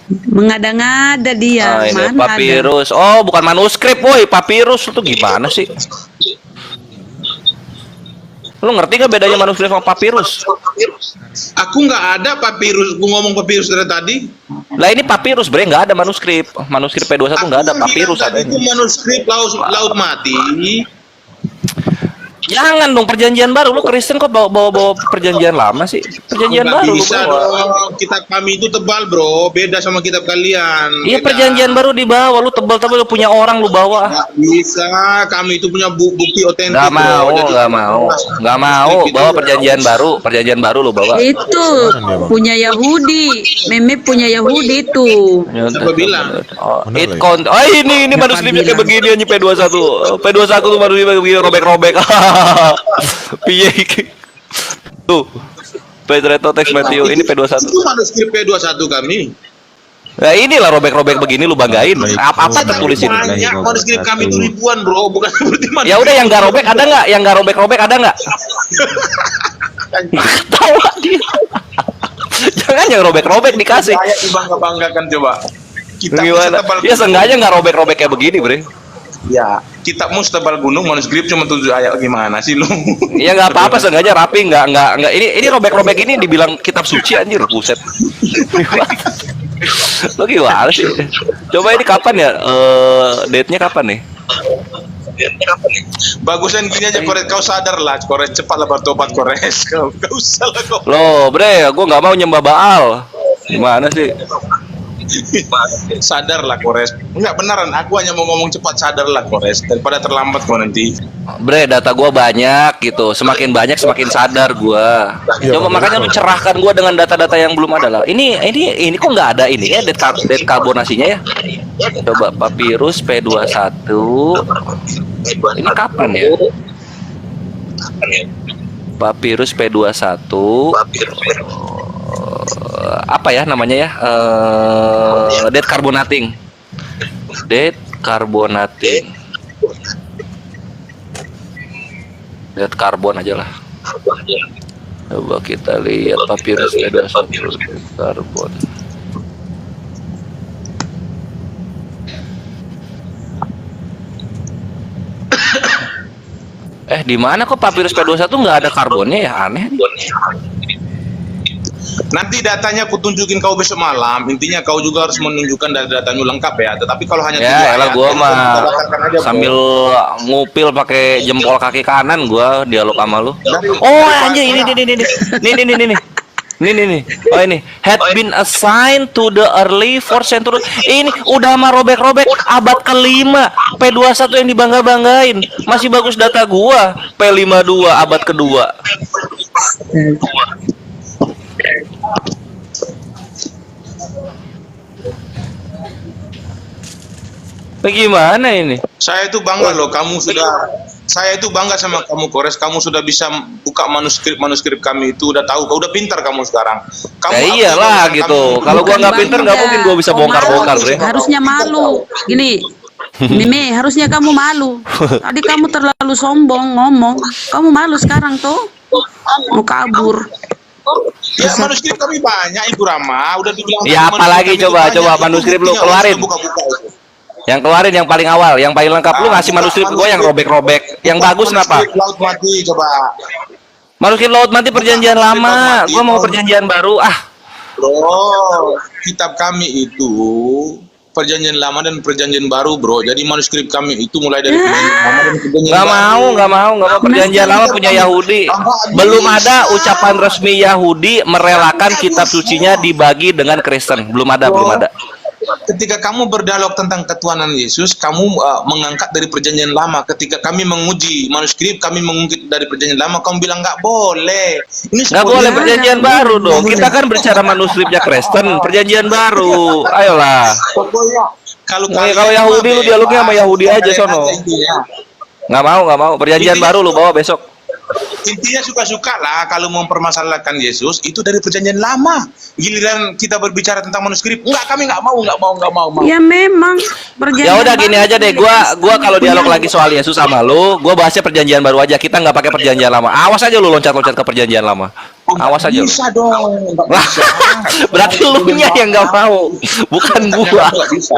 Mengada-ngada dia. Ini Mana papirus. Oh, bukan manuskrip, woi. Papirus itu gimana sih? Lu ngerti nggak bedanya manuskrip sama papirus? Aku nggak ada papirus. Aku ngomong papirus dari tadi. Lah ini papirus, bre, nggak ada manuskrip. Manuskrip P21 nggak ada, papirus ada. Itu manuskrip laut mati. Jangan dong, perjanjian baru. Lu Kristen kok bawa perjanjian lama sih? Perjanjian baru lu bisa bawa. dong. Kitab kami itu tebal, bro. Beda sama kitab kalian. Iya, Beda. perjanjian baru dibawa. Lu tebal-tebal, lu punya orang lu bawa. Nggak bisa. Kami itu punya bukti otentik. Nggak mau, bro. nggak mau. Bawa perjanjian baru lu bawa. itu punya Yahudi, Meme punya Yahudi itu. Siapa bilang? Ini manuskripnya kayak begini aja P21. P21 tuh manuskripnya begini robek-robek. Piye iki? Tuh. Pedreto teks Matthew ini P21. Itu manuskrip P21 kami. Nah inilah robek-robek begini lu banggain. Apa tertulis ini? Banyak manuskrip kami itu ribuan, bro. Bukan seperti manuskrip. Ya udah yang nggak robek ada nggak? Yang nggak robek-robek ada nggak? Tahu dia. Jangan yang robek-robek dikasih. Saya dibangga-banggakan coba. Kita Gimana? Ya seenggaknya nggak robek-robek kayak begini, bre. Ya, kitabmu setebal gunung, manuskrip cuma 7 ayat. Gimana sih lu? Iya nggak apa-apa, seenggaknya rapi, nggak. Ini robek-robek ini dibilang kitab suci anjir, buset. Lo gimana sih? Coba ini kapan ya? Date-nya kapan nih? Bagusan gini aja, Kores. Kau sadar lah, Kores. Cepatlah bertobat, Kores. Kau gak usah lah kau. Loh, bre, gue nggak mau nyembah Baal. Gimana sih? Sadarlah, Kores. Enggak beneran, aku hanya mau ngomong cepat. Sadarlah, Kores, daripada terlambat kau nanti. Bre, data gua banyak gitu. Semakin banyak semakin sadar gua. Coba makanya lu cerahkan gua dengan data-data yang belum ada lah. Ini kok nggak ada ini ya date karbonasinya ya? Coba papirus P21. Ini kapan ya? Papirus P21. Apa ya namanya ya? Date carbonating. Date carbonating. Lihat karbon aja lah. Coba kita lihat papirus P21 karbon. Di mana kok papirus P21 nggak ada karbonnya ya? Aneh. Nanti datanya aku tunjukin kau besok malam. Intinya kau juga harus menunjukkan data-datanya lengkap ya. Tetapi kalau hanya ya, elah gua mah sambil ngupil pakai jempol kaki kanan gua dialog sama lu. Oh anjir ini. Nih. Oh ini had been assigned to the early 4th century. Ini udah mah robek-robek abad ke-5. P21 yang dibangga-banggain. Masih bagus data gua. P52 abad kedua. Bagaimana ini? Saya itu bangga loh, saya itu bangga sama kamu, Kores. Kamu sudah bisa buka manuskrip kami itu, udah tahu, kau udah pintar kamu sekarang. Kamu iyalah gitu. Kalau gua nggak pintar nggak mungkin gua bisa bongkar-bongkar, Bre. Harusnya malu. Gini, Mime, harusnya kamu malu. Tadi kamu terlalu sombong ngomong. Kamu malu sekarang tuh. Mau kabur. Ya manuskrip kami banyak, Ibu Rama. Udah dibilang. Ya apalagi coba manuskrip lu keluarin. Yang keluarin yang paling awal, yang paling lengkap. Lu ngasih manuskrip gue yang robek-robek. Yang bagus kenapa? Laut Mati coba. Manuskrip Laut Mati perjanjian lama. Gue mau perjanjian baru. Bro, kitab kami itu perjanjian lama dan perjanjian baru, bro. Jadi manuskrip kami itu mulai dari perjanjian lama dan perjanjian Nggak baru. mau, nggak mau, nggak mau. Perjanjian lama punya Yahudi. Belum ada ucapan resmi Yahudi merelakan kitab sucinya dibagi dengan Kristen. Belum ada, belum ada. Ketika kamu berdialog tentang ketuhanan Yesus, kamu mengangkat dari perjanjian lama. Ketika kami menguji manuskrip, kami mengungkit dari perjanjian lama, kamu bilang nggak boleh. Ini Nggak boleh perjanjian baru dong. Kita kan bicara manuskripnya Kristen, perjanjian baru. Ayolah. Pokoknya kalau Kalau Yahudi lu dialognya sama Yahudi aja sono. Nggak mau, nggak mau. Perjanjian baru lu bawa besok. Intinya suka-suka lah kalau mempermasalahkan Yesus itu dari perjanjian lama. Giliran kita berbicara tentang manuskrip, enggak, kami nggak mau. Ya memang Ya udah gini aja deh, gua kalau dialog lagi soal Yesus sama lu, gua bahasnya perjanjian baru aja. Kita nggak pakai perjanjian lama. Awas aja lu loncat-loncat ke perjanjian lama. Awas aja lu. Bisa dong. Nggak Lah, bisa. berarti lu nya yang nggak mau, bukan gua. Nggak bisa.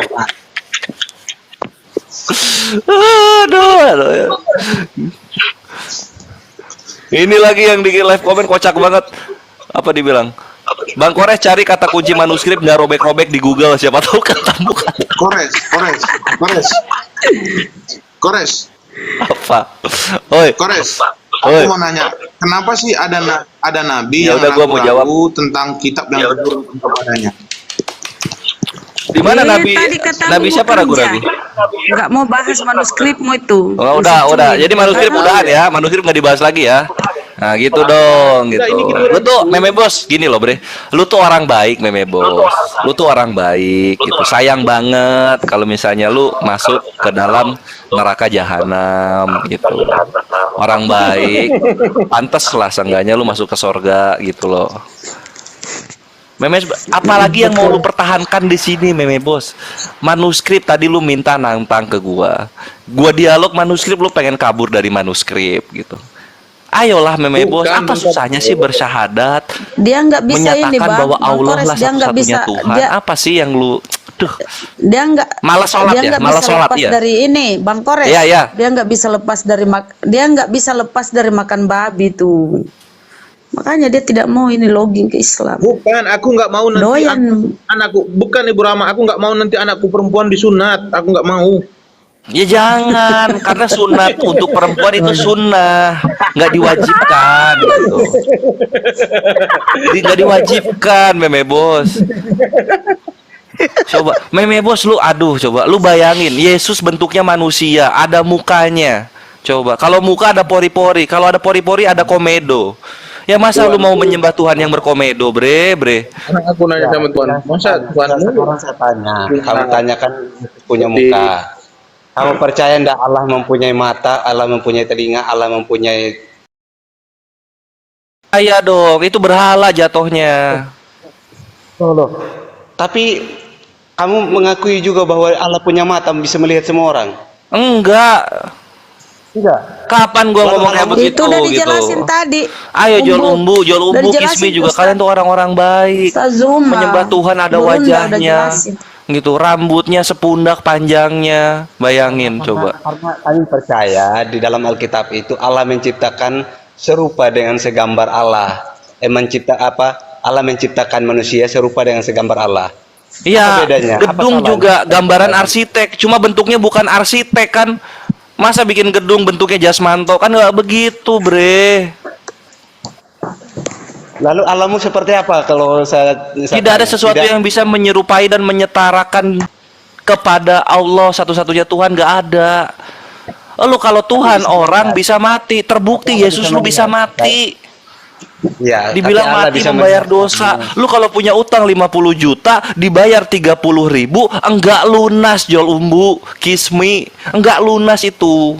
Aduh. Ini lagi yang di live komen kocak banget. Apa dibilang? Bang Kores cari kata kunci manuskrip nggak robek-robek di Google, siapa tahu ketemu. Kores. Apa? Oi. Kores. Oi. Aku mau nanya, kenapa sih ada nabi Ya yang udah, gua mau jawab. ragu tentang kitab yang diturunkan kepadanya? Di mana Nabi? Tadi katamu Nabi siapa bukan ragu-ragu? ya? Nggak mau bahas manuskripmu itu. Oh, udah. Jadi manuskrip udahan ya, manuskrip nggak dibahas lagi ya. Nah gitu dong, gitu. Lu tuh meme bos, gini loh bre. Lu tuh orang baik meme bos. Lu tuh orang baik gitu. Sayang banget kalau misalnya lu masuk ke dalam neraka jahanam gitu. Orang baik, pantes lah seenggaknya lu masuk ke sorga gitu loh. Meme, apalagi yang mau lu pertahankan di sini, meme bos? Manuskrip tadi lu minta nantang ke gua dialog manuskrip, lu pengen kabur dari manuskrip gitu. Ayolah meme bos, apa susahnya sih bersyahadat? Dia nggak bisa ini Menyatakan bang. bahwa Bang Allah Kores, lah dia nggak bisa. satu-satunya Tuhan. Dia, Apa sih yang lu? Duh, dia nggak. malas sholat Dia ya, nggak malas bisa sholat lepas ya. dari ini, Bang Kores. Iya, iya. Dia nggak bisa lepas dari dia nggak bisa lepas dari makan babi tuh. Makanya dia tidak mau ini login ke Islam. Bukan, aku nggak mau nanti Doyan. anakku, bukan Ibu Rama, aku nggak mau nanti anakku perempuan disunat, aku nggak mau. Ya jangan, karena sunat untuk perempuan itu sunnah, nggak diwajibkan gitu. Nggak diwajibkan, meme bos. Coba, meme bos lu, aduh, coba lu bayangin, Yesus bentuknya manusia, ada mukanya. Coba, kalau muka ada pori-pori, kalau ada pori-pori ada komedo. Ya masa lu mau menyembah Tuhan yang berkomedo, bre? Anak aku nanya sama Tuhan, masa Tuhan Sekarang saya tanya, kamu tanya kan punya muka. Kamu percaya enggak Allah mempunyai mata, Allah mempunyai telinga, Allah mempunyai... Iya dong, itu berhala jatuhnya. Tapi kamu mengakui juga bahwa Allah punya mata, bisa melihat semua orang. Enggak. Kapan gua ngomong kayak begitu Itu udah gitu? dijelasin tadi. Ayo jual umbu, Udah dijelasin, Kismi juga. Ustaz. Kalian tuh orang-orang baik. Ustaz Zuma. Menyembah Tuhan ada Bunda udah wajahnya. jelasin. Gitu, rambutnya sepundak panjangnya. Bayangin coba. Karena kami percaya di dalam Alkitab itu Allah menciptakan serupa dengan segambar Allah. Allah menciptakan manusia serupa dengan segambar Allah. Iya, Apa bedanya? Apa gedung salahnya? juga gambaran arsitek, cuma bentuknya bukan arsitek kan. Masa bikin gedung bentuknya jasmanto, kan nggak begitu, bre. Lalu Allahmu seperti apa kalau saya Tidak ada sesuatu yang bisa menyerupai dan menyetarakan kepada Allah satu-satunya Tuhan, nggak ada. Lu kalau Tuhan orang bisa mati, terbukti Yesus lu bisa mati. Ya, Dibilang tapi Allah mati bisa membayar melihat. dosa. Lu kalau punya utang 50 juta dibayar 30.000, enggak lunas jual umbu, Kismi, enggak lunas itu.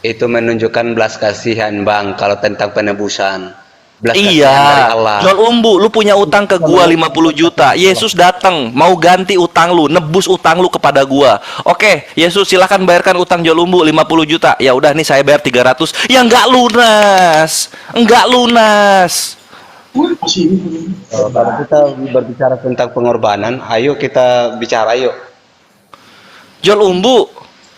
Itu menunjukkan belas kasihan, Bang, kalau tentang penebusan. Belas kasihan dari Iya, Allah. jual umbu, lu punya utang ke gua 50 juta. Yesus datang, mau ganti utang lu, nebus utang lu kepada gua. Oke, Yesus silakan bayarkan utang jual umbu 50 juta. Ya udah nih saya bayar 300. Ya enggak lunas. Enggak lunas. Kalau kita berbicara tentang pengorbanan, ayo kita bicara, yuk. Jual umbu.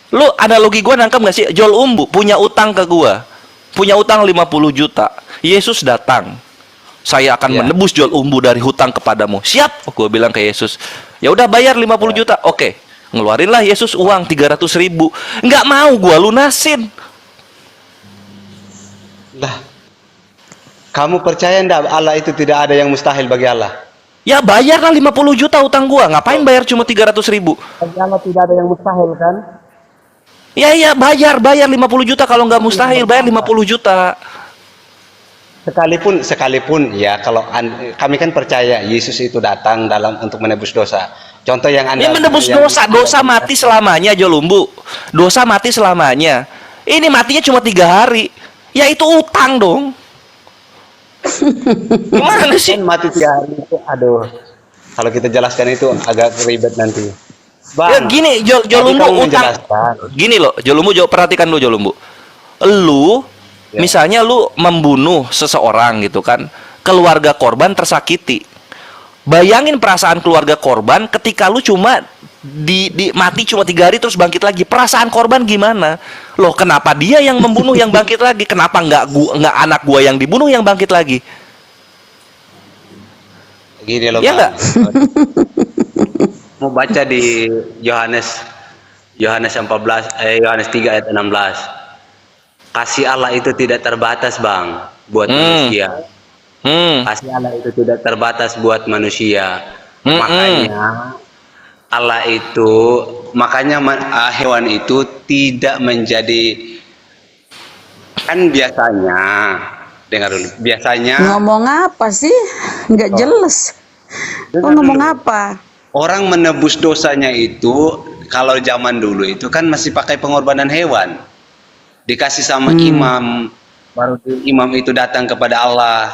Lu analogi gua nangkep gak sih? Jual umbu, punya utang ke gua. Punya utang 50 juta. Yesus datang. Saya akan menebus jual umbu dari hutang kepadamu. Siap, gua bilang ke Yesus. Ya udah bayar 50 juta. Oke. Ngeluarinlah Yesus uang 300.000. Nggak mau gua lunasin. Lah, kamu percaya enggak Allah itu tidak ada yang mustahil bagi Allah? Ya bayarlah 50 juta utang gua. Ngapain bayar cuma 300.000? Bagi Allah tidak ada yang mustahil kan? Ya bayar 50 juta. Kalau nggak mustahil bayar 50 juta. Sekalipun ya kalau kami kan percaya Yesus itu datang untuk menebus dosa. Contoh yang Anda Ini menebus dosa mati selamanya, Jolumbu. Dosa mati selamanya. Ini matinya cuma 3 hari. Ya itu utang dong. Gimana sih? Mati 3 hari itu, aduh. Kalau kita jelaskan itu agak ribet nanti. Bang, Ya gini, Jolumbu kamu utang. menjelaskan. Gini loh, Jolumbu, perhatikan lu Jolumbu. Lu misalnya lu membunuh seseorang gitu kan, keluarga korban tersakiti. Bayangin perasaan keluarga korban ketika lu cuma mati cuma 3 hari terus bangkit lagi. Perasaan korban gimana? Loh, kenapa dia yang membunuh yang bangkit lagi? Kenapa nggak anak gua yang dibunuh yang bangkit lagi? Gini loh, Ya Bang. nggak? Mau baca di Yohanes 3 ayat 16. Kasih Allah itu tidak terbatas, Bang, buat manusia. Kasih Allah itu tidak terbatas buat manusia. Makanya hewan itu tidak menjadi, kan biasanya, dengar dulu, biasanya Ngomong apa sih? Nggak jelas. Oh, ngomong apa? orang menebus dosanya itu kalau zaman dulu itu kan masih pakai pengorbanan hewan, dikasih sama imam, baru imam itu datang kepada Allah,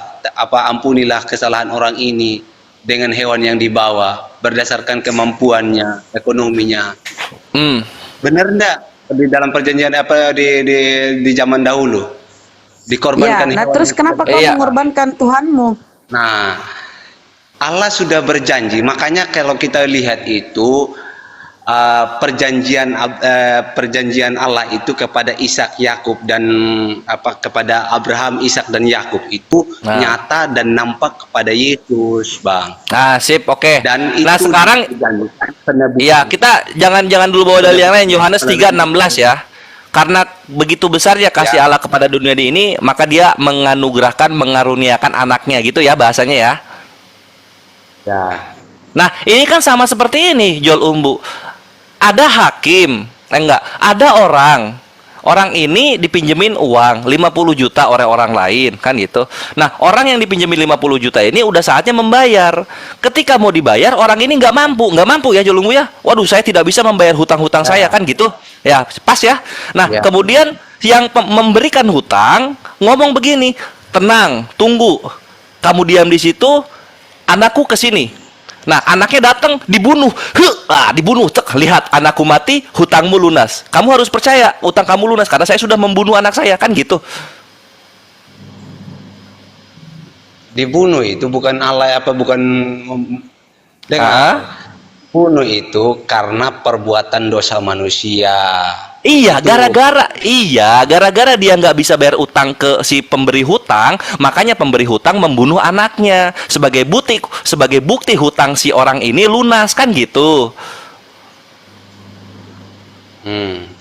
ampunilah kesalahan orang ini dengan hewan yang dibawa berdasarkan kemampuannya, ekonominya. Benar enggak di dalam perjanjian di zaman dahulu dikorbankan Ya, nah hewan? terus kenapa kau mengorbankan Tuhanmu? Nah, Allah sudah berjanji, makanya kalau kita lihat itu perjanjian Allah itu kepada Ishak, Yakub dan kepada Abraham, Ishak dan Yakub itu nyata dan nampak kepada Yesus, Bang. Nah, sip, oke. Dan Nah, itu sekarang ya kita jangan dulu bawa dalil yang lain. Yohanes 3:16 ya. Karena begitu besarnya kasih Allah kepada dunia ini, maka dia menganugerahkan, mengaruniakan anaknya gitu ya bahasanya ya. Ya. Nah, ini kan sama seperti ini, Jol Umbu. Ada hakim, ada orang ini dipinjemin uang 50 juta oleh orang lain, kan gitu. Nah, orang yang dipinjemin 50 juta ini udah saatnya membayar. Ketika mau dibayar, orang ini nggak mampu ya Jol Umbu ya. Waduh, saya tidak bisa membayar hutang-hutang saya, kan gitu. Ya, pas ya. Nah, kemudian yang memberikan hutang ngomong begini, tenang, tunggu. Kamu diam di situ, anakku ke sini. Nah, anaknya datang, dibunuh. Dibunuh. Lihat, anakku mati, hutangmu lunas. Kamu harus percaya, hutang kamu lunas karena saya sudah membunuh anak saya, kan gitu. Dibunuh itu bukan Allah bunuh itu karena perbuatan dosa manusia. Iya, gara-gara dia nggak bisa bayar utang ke si pemberi hutang, makanya pemberi hutang membunuh anaknya sebagai bukti hutang si orang ini lunas, kan gitu.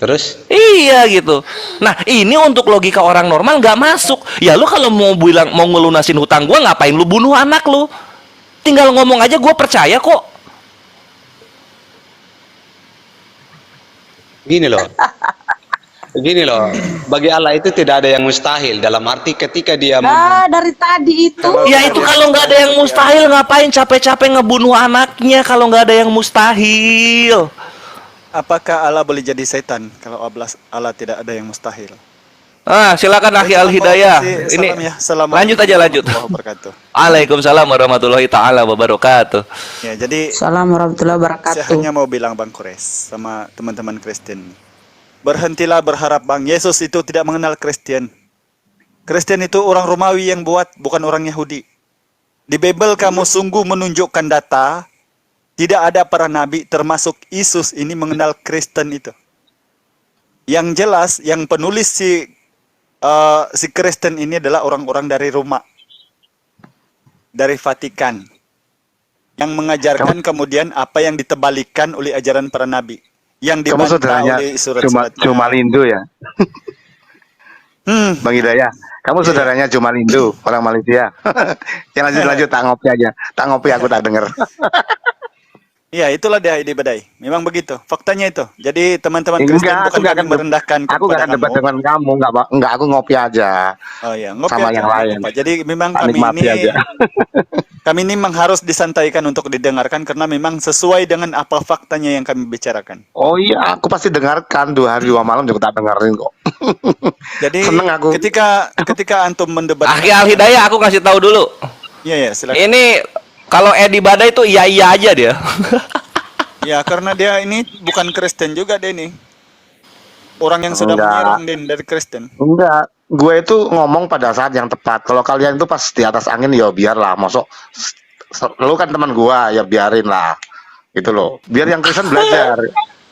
Terus? Iya gitu. Nah, ini untuk logika orang normal nggak masuk. Ya lu kalau mau ngelunasin hutang gua, ngapain lu bunuh anak lu? Tinggal ngomong aja, gua percaya kok. Gini loh, bagi Allah itu tidak ada yang mustahil, dalam arti ketika dia Dari tadi itu. Ya itu kalau nggak ada yang mustahil, ngapain capek-capek ngebunuh anaknya kalau nggak ada yang mustahil? Apakah Allah boleh jadi setan kalau Allah tidak ada yang mustahil? Silakan Akhi Al-Hidayah. Ini lanjut aja. Waalaikumsalam warahmatullahi taala wabarakatuh. Ya, jadi Assalamualaikum warahmatullahi wabarakatuh. saya hanya mau bilang Bang Kores sama teman-teman Kristen. Berhentilah berharap Bang Yesus itu tidak mengenal Kristen. Kristen itu orang Romawi yang buat, bukan orang Yahudi. Di Bible kamu sungguh menunjukkan data tidak ada para nabi termasuk Yesus ini mengenal Kristen itu. Yang jelas yang penulis si Kristen ini adalah orang-orang dari Roma, dari Vatikan. yang mengajarkan kemudian apa yang ditebalikan oleh ajaran para nabi, yang Kamu dibantah saudaranya oleh cuma surat-suratnya. Lindo ya, Hmm, Bang Hidayah. Kamu iya. saudaranya cuma Lindo, orang Malaysia. Yang lanjut tak ngopi aja, tak ngopi aku tak denger. Iya, itulah dia ide badai. Memang begitu. Faktanya itu. Jadi teman-teman Kristen Enggak, bukan kami merendahkan aku gak kepada akan debat kamu. dengan kamu, enggak, aku ngopi aja Oh iya, ngopi sama aja, yang nggak lain. apa-apa. Jadi memang Tak kami nikmati ini aja. kami ini memang harus disantaikan untuk didengarkan karena memang sesuai dengan apa faktanya yang kami bicarakan. Oh iya, aku pasti dengarkan 2 hari 2 malam juga tak dengerin kok. Jadi Seneng aku. ketika antum mendebat, Akhi Al Hidayah, aku kasih tahu dulu. iya ya silakan. Ini kalau Edi Badai itu iya aja dia. Ya karena dia ini bukan Kristen juga dia ini. Orang yang sudah Enggak. menyerang Din dari Kristen. Enggak, gue itu ngomong pada saat yang tepat. Kalau kalian itu pas di atas angin ya biarlah, masuk. Lu kan teman gua, ya biarin lah. Gitu loh. Biar yang Kristen belajar.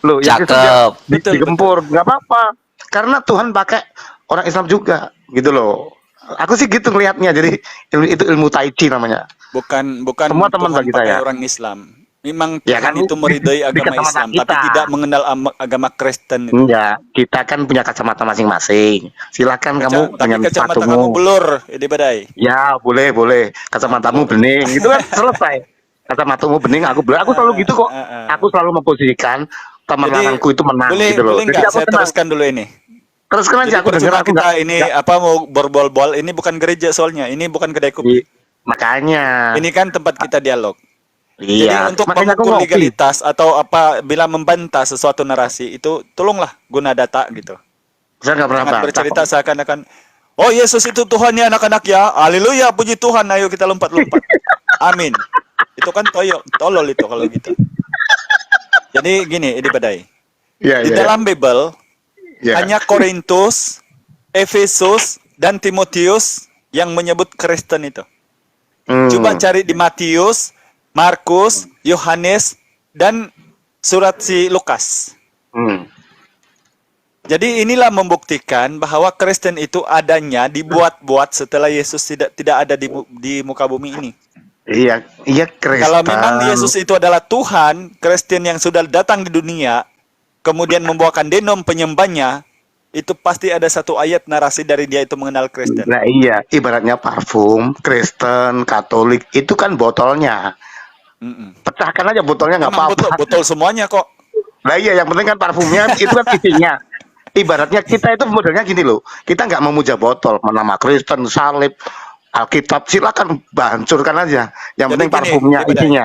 Lu yang Kristen Cakep. Betul, digempur, nggak apa-apa. Karena Tuhan pakai orang Islam juga, gitu loh. Aku sih gitu ngelihatnya. Jadi itu ilmu Tai Chi namanya. Bukan Semua teman Tuhan bagi pakai saya. orang Islam. Memang Ya Tuhan kan, itu meridai di agama kacamata Islam, kita. tapi tidak mengenal agama Kristen itu. Enggak, kita kan punya kacamata masing-masing. Silakan kamu Tapi dengan kacamata kamu sepatumu. blur, Edi Badai. Ya, boleh. Kacamatamu bening. Itu kan selesai. Kacamatamu bening, aku bening. Aku selalu gitu kok. Aku selalu memposisikan teman Jadi, lawanku itu menang boleh gitu loh. boleh Jadi nggak aku saya tenang. teruskan dulu ini? Teruskan aja, Jadi aku dengar. percuma Aku kita nggak- ini nggak- apa mau berbol-bol, ini bukan gereja soalnya, ini bukan kedai kopi. Makanya. Ini kan tempat kita dialog. Iya. Jadi untuk Makanya aku mengukur ngopi. legalitas atau apa bila membantah sesuatu narasi itu tolonglah guna data gitu. Saya nggak pernah Jangan bantah bercerita kok. seakan-akan oh Yesus itu Tuhan ya anak-anak ya. Haleluya, puji Tuhan. Ayo kita lompat-lompat. Amin. Itu kan tolol itu kalau gitu. Jadi gini, Edi Badai. Iya, Di iya. dalam Bible Iya. hanya Korintus, Efesus, dan Timotius yang menyebut Kristen itu. Coba cari di Matius, Markus, Yohanes, dan surat si Lukas. Hmm. Jadi inilah membuktikan bahwa Kristen itu adanya dibuat-buat setelah Yesus tidak ada di muka bumi ini. Iya, Kristen. Kalau memang Yesus itu adalah Tuhan, Kristen yang sudah datang di dunia, kemudian membawakan denom penyembahnya, itu pasti ada satu ayat narasi dari dia itu mengenal Kristen. Nah iya, ibaratnya parfum, Kristen, Katolik, itu kan botolnya. Pecahkan aja botolnya nggak Memang apa-apa. botol semuanya kok. Nah iya, yang penting kan parfumnya itu kan isinya. Ibaratnya kita itu modelnya gini loh, kita nggak memuja botol, nama Kristen, salib, Alkitab, silakan hancurkan aja. Yang Jadi penting gini, parfumnya, Ibu Dai. isinya.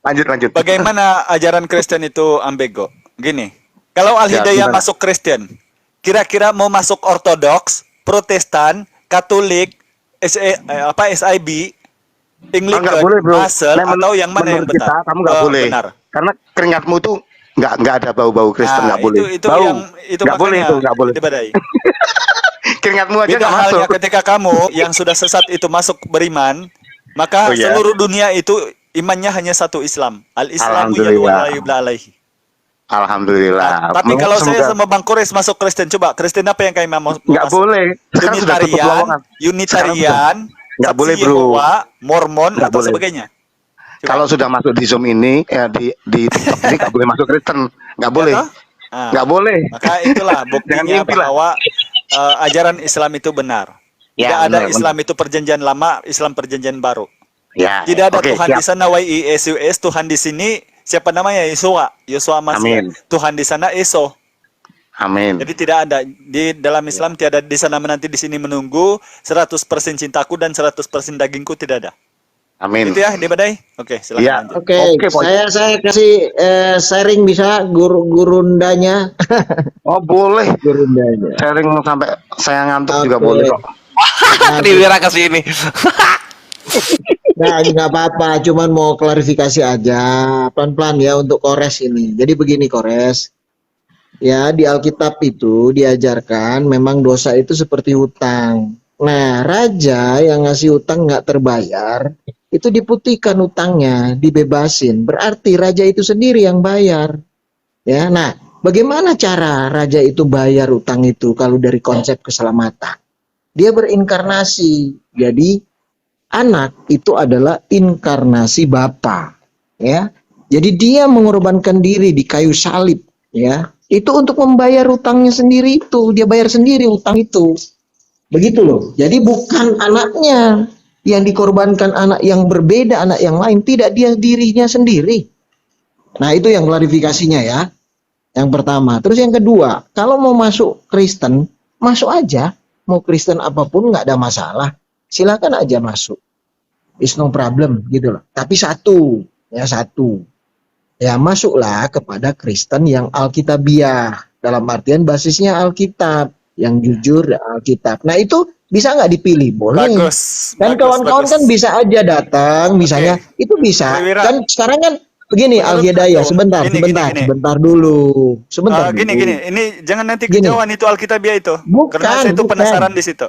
Lanjut. Bagaimana ajaran Kristen itu ambego? Gini, kalau Al-Hidayah gimana? masuk Kristen, kira-kira mau masuk Ortodoks, Protestan, Katolik, SIB, Anglican, Nggak boleh bro. Masel, atau yang mana yang menurut kita, benar? kamu nggak boleh. Benar. Karena keringatmu itu nggak ada bau-bau Kristen, nggak boleh. Itu Bau. itu Nggak boleh makanya itu, nggak boleh. Edi Badai. Keringatmu aja Beda nggak halnya masuk. ketika kamu yang sudah sesat itu masuk beriman, maka Oh, iya? seluruh dunia itu imannya hanya satu Islam. Al-Islamu yadu Alhamdulillah. la yubla alaihi. Alhamdulillah. Tapi kalau saya Semoga- sama Bang Kores masuk Kristen, coba Kristen apa yang kami mau nggak masuk? boleh. Sekarang sudah tutup Unitarian, lowongan. Unitarian, Nggak Saksi boleh, bro. Yehova, Mormon Nggak atau boleh. sebagainya. Coba. Kalau sudah masuk di Zoom ini, di TikTok ini nggak boleh masuk Kristen, nggak boleh, toh? Ah. nggak boleh. Maka itulah Jangan buktinya ngimpi lah. bahwa ajaran Islam itu benar. Ya, Tidak ada benar, Islam itu perjanjian lama, Islam perjanjian baru. Ya, Tidak ada oke, Tuhan siap. di sana YISUS, Tuhan di sini siapa namanya? Yesua Masih. Amin. Tuhan di sana Eso. Amin. Jadi tidak ada di dalam Islam tiada di sana menanti di sini menunggu 100% cintaku dan 100% dagingku tidak ada. Amin. Itu ya, di Badai. Oke, silakan Ya. lanjut. Oke, Poin. saya kasih sharing bisa gurundanya. Oh boleh. Gurundanya. Sharing sampai saya ngantuk juga Oke. boleh kok. Triwira ke sini. Nah, nggak apa-apa, cuman mau klarifikasi aja, pelan-pelan ya untuk Kores ini. Jadi begini Kores, ya di Alkitab itu diajarkan memang dosa itu seperti hutang. Nah, raja yang ngasih hutang nggak terbayar, itu diputihkan hutangnya, dibebasin. Berarti raja itu sendiri yang bayar. Ya, nah, bagaimana cara raja itu bayar hutang itu kalau dari konsep keselamatan? Dia berinkarnasi. Jadi anak itu adalah inkarnasi Bapa. ya. Jadi dia mengorbankan diri di kayu salib, ya. Itu untuk membayar utangnya sendiri itu, dia bayar sendiri utang itu. Begitu loh. Jadi bukan anaknya yang dikorbankan, anak yang berbeda, anak yang lain, tidak, dia dirinya sendiri. Nah, itu yang klarifikasinya ya. Yang pertama. Terus yang kedua, kalau mau masuk Kristen, masuk aja. Mau Kristen apapun nggak ada masalah. Silakan aja masuk. It's no problem gitu loh. Tapi satu. Ya masuklah kepada Kristen yang Alkitabiah. Dalam artian basisnya Alkitab. Yang jujur Alkitab. Nah itu bisa nggak dipilih? Boleh. Bagus. Dan kawan-kawan kan bisa aja datang, misalnya. Itu bisa. Kan sekarang kan begini, Al-Hidayah, sebentar dulu. Gini, ini jangan nanti kejauhan itu Alkitabiah itu. Karena saya itu penasaran di situ.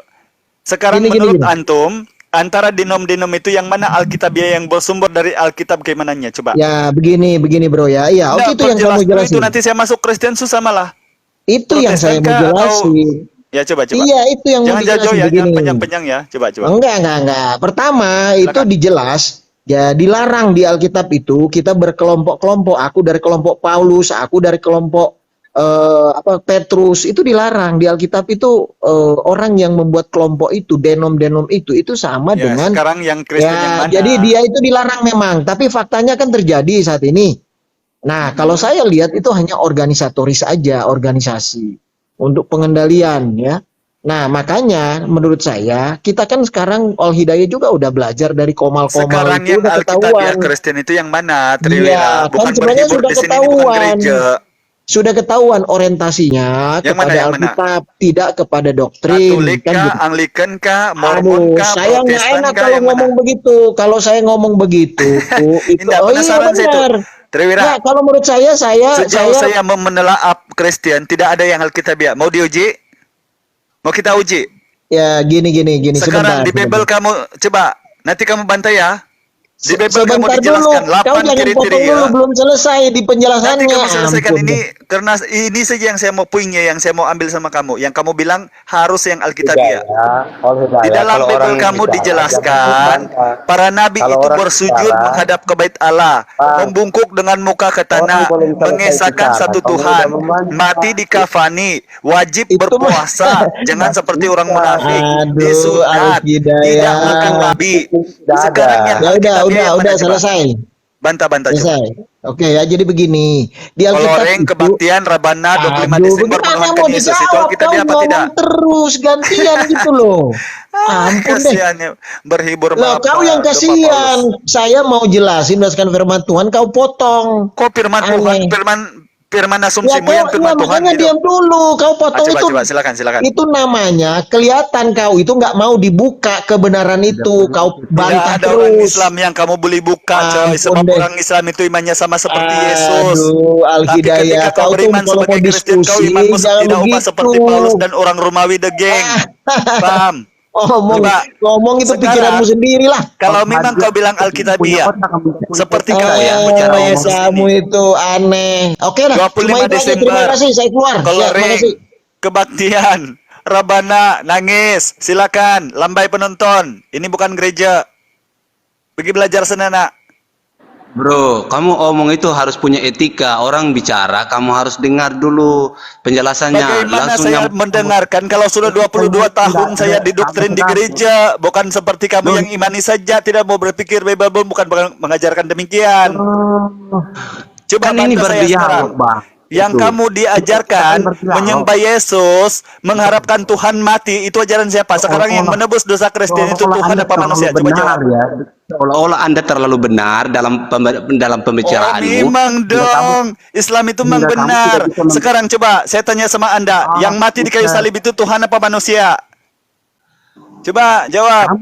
Sekarang menurut antum, antara denom-denom itu yang mana Alkitabiah yang bersumber dari Alkitab gimana-nya? Coba. Ya, begini bro ya. Iya, oke, itu yang kamu jelasin. Itu nanti saya masuk Kristen susah malah. Itu yang saya mau jelasin. Ya coba. Iya, itu yang jangan mau dijelasin. Jangan jauh ya, begini. jangan panjang-panjang ya. Coba. Enggak. Pertama, itu dijelas. Ya, dilarang di Alkitab itu kita berkelompok-kelompok. Aku dari kelompok Paulus, aku dari kelompok Petrus, itu dilarang di Alkitab itu. Orang yang membuat kelompok itu, denom-denom itu sama dengan sekarang yang Kristen yang mana? Jadi dia itu dilarang memang, tapi faktanya kan terjadi saat ini. Nah, kalau saya lihat itu hanya organisatoris aja, organisasi untuk pengendalian ya. Nah, makanya menurut saya kita kan sekarang Al-Hidayah juga udah belajar dari komal-komal sekarang itu yang udah Alkitabiah ketahuan. Kristen itu yang mana? Iya, Bukan kan sebenarnya berhibur sudah di sini, ini bukan ketahuan. gereja. Sudah ketahuan orientasinya Yang mana, kepada yang mana? Alkitab, tidak kepada doktrin. Katolik Kan kah, gitu. Anglikan kah, Mormon kah, Saya nggak Protestan enak kah, kalau yang mana? ngomong begitu. Kalau saya ngomong begitu, itu Indah, oh iya penasaran saya itu. benar. Triwira, Nah, kalau menurut saya sejauh saya menelaah Kristen tidak ada yang Alkitabiah. Mau diuji? Mau kita uji? Ya gini. Sekarang di Bible kamu coba, nanti kamu bantai ya. Di Bible kamu Sebentar dijelaskan dulu, kau 8 jangan potong kriteria. dulu, belum selesai di penjelasannya. Nanti kamu selesaikan Ampun ini deh. karena ini saja yang saya mau punya, yang saya mau ambil sama kamu. Yang kamu bilang harus yang Alkitabiah. Di dalam Bible kamu dijelaskan para nabi itu bersujud menghadap ke bait Allah, membungkuk dengan muka ke tanah, mengesahkan satu Tuhan, mati dikafani, wajib berpuasa, jangan seperti orang munafik, disunat, tidak makan babi. Sekarang yang Alkitabiah yang Udah mana, coba? selesai. Bantah-bantah coba. Selesai. Oke ya, jadi begini. Di Alkitab Koloreng itu, kebaktian Rabana 25 Desember bagaimana menuhankan mau Yesus. Itu dijawab? Kau Alkitabiah apa tidak? ngomong terus gantian gitu loh. Ampun deh. Kasihannya berhibur Loh, sama kau yang Lupa kasihan. Paulus. Saya mau jelasin berdasarkan firman Tuhan, kau potong. Kok firman Tuhan, firman asumsimu yang firman Tuhan makanya gitu. diam dulu. Kau potong Coba silakan. itu namanya kelihatan kau itu nggak mau dibuka kebenaran itu. Kau bantah Tidak ada orang terus. Islam yang kamu boleh buka, coy. Sebab Ampun deh. orang Islam itu imannya sama seperti Yesus. Aduh, Tapi Al-Hidayah, ketika kau kau tuh beriman kalau sebagai mau Kristen, kau diskusi imanmu jangan tidak ubah begitu. seperti Paulus dan orang Romawi the gang. Paham? Ngomong itu pikiranmu sendiri lah. Kalau memang kau bilang Alkitabiah, seperti kau yang bicara Yesus kamu ini. itu aneh. Oke lah, 25 cuma itu aja. Desember. Terima kasih, saya keluar. Siap, terima Koloreng, kasih. kebaktian, Rabana, nangis, silakan, lambai penonton. Ini bukan gereja. Pergi belajar sana, nak. Bro, kamu omong itu harus punya etika. Orang bicara, kamu harus dengar dulu penjelasannya. Bagaimana saya mendengarkan kalau sudah 22 tahun saya didoktrin di gereja, bukan seperti kamu yang imani saja, tidak mau berpikir Bible bukan mengajarkan demikian. Coba Kan ini bantah saya sekarang. berdialog, Bang. Yang Itu. kamu diajarkan menyembah Yesus, mengharapkan Tuhan mati, itu ajaran siapa? Sekarang yang menebus dosa Kristen itu Tuhan apa manusia? Coba jawab. Ya. Seolah-olah Anda terlalu benar dalam pembicaraanmu. Memang dong, Islam itu memang benar. Sekarang coba saya tanya sama Anda, yang mati di kayu salib itu Tuhan apa manusia? Coba jawab.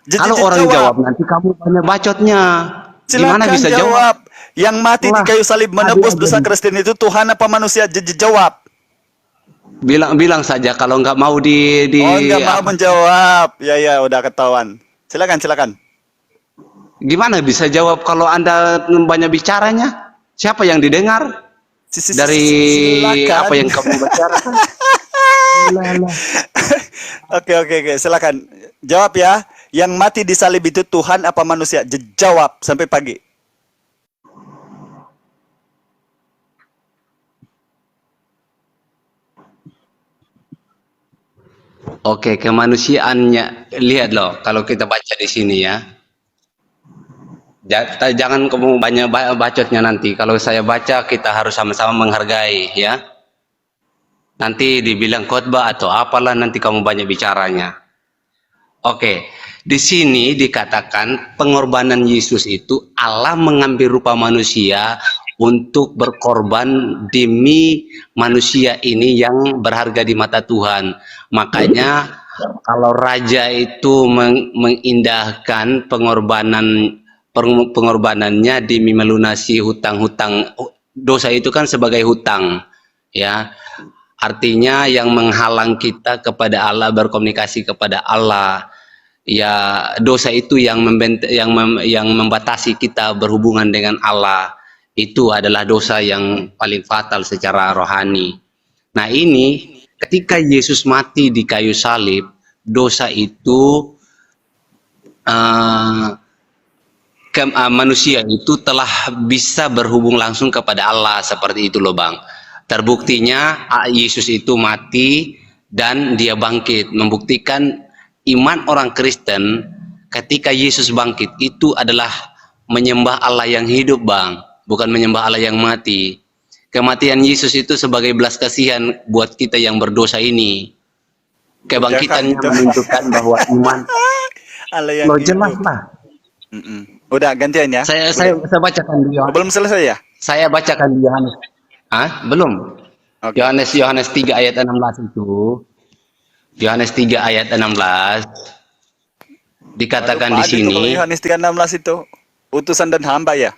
Kalau orang jawab nanti kamu banyak bacotnya. Gimana Silakan bisa jawab. Yang mati di kayu salib menebus dosa Kristen itu Tuhan apa manusia? Jawab. Bilang saja kalau nggak mau nggak mau menjawab. Ya, udah ketahuan. Silakan. Gimana bisa jawab kalau Anda banyak bicaranya? Siapa yang didengar? Dari Silakan. apa yang kamu bicarakan? Oke, silakan. Jawab ya. Yang mati di salib itu Tuhan apa manusia? Jawab sampai pagi. Oke, kemanusiaannya, lihat loh, kalau kita baca di sini ya. Jangan kamu banyak bacotnya nanti. Kalau saya baca, kita harus sama-sama menghargai ya. Nanti dibilang khotbah atau apalah, nanti kamu banyak bicaranya. Oke, di sini dikatakan pengorbanan Yesus itu Allah mengambil rupa manusia untuk berkorban demi manusia ini yang berharga di mata Tuhan. Makanya kalau raja itu mengindahkan pengorbanannya demi melunasi hutang-hutang, dosa itu kan sebagai hutang ya, artinya yang menghalang kita kepada Allah, berkomunikasi kepada Allah ya. Dosa itu yang membatasi kita berhubungan dengan Allah, itu adalah dosa yang paling fatal secara rohani. Nah ini ketika Yesus mati di kayu salib, dosa itu manusia itu telah bisa berhubung langsung kepada Allah, seperti itu loh Bang. Terbuktinya Yesus itu mati dan dia bangkit, membuktikan iman orang Kristen ketika Yesus bangkit itu adalah menyembah Allah yang hidup Bang, bukan menyembah Allah yang mati. Kematian Yesus itu sebagai belas kasihan buat kita yang berdosa ini. Kebangkitannya menunjukkan bahwa iman Allah yang jelas lah. Udah gantian ya. Saya bacakan di Yohanes. Belum selesai ya? Saya bacakan di Yohanes. Belum. Okay. Yohanes 3 ayat 16 itu. Yohanes 3 ayat 16 dikatakan di sini. Yohanes 3:16 itu utusan dan hamba ya.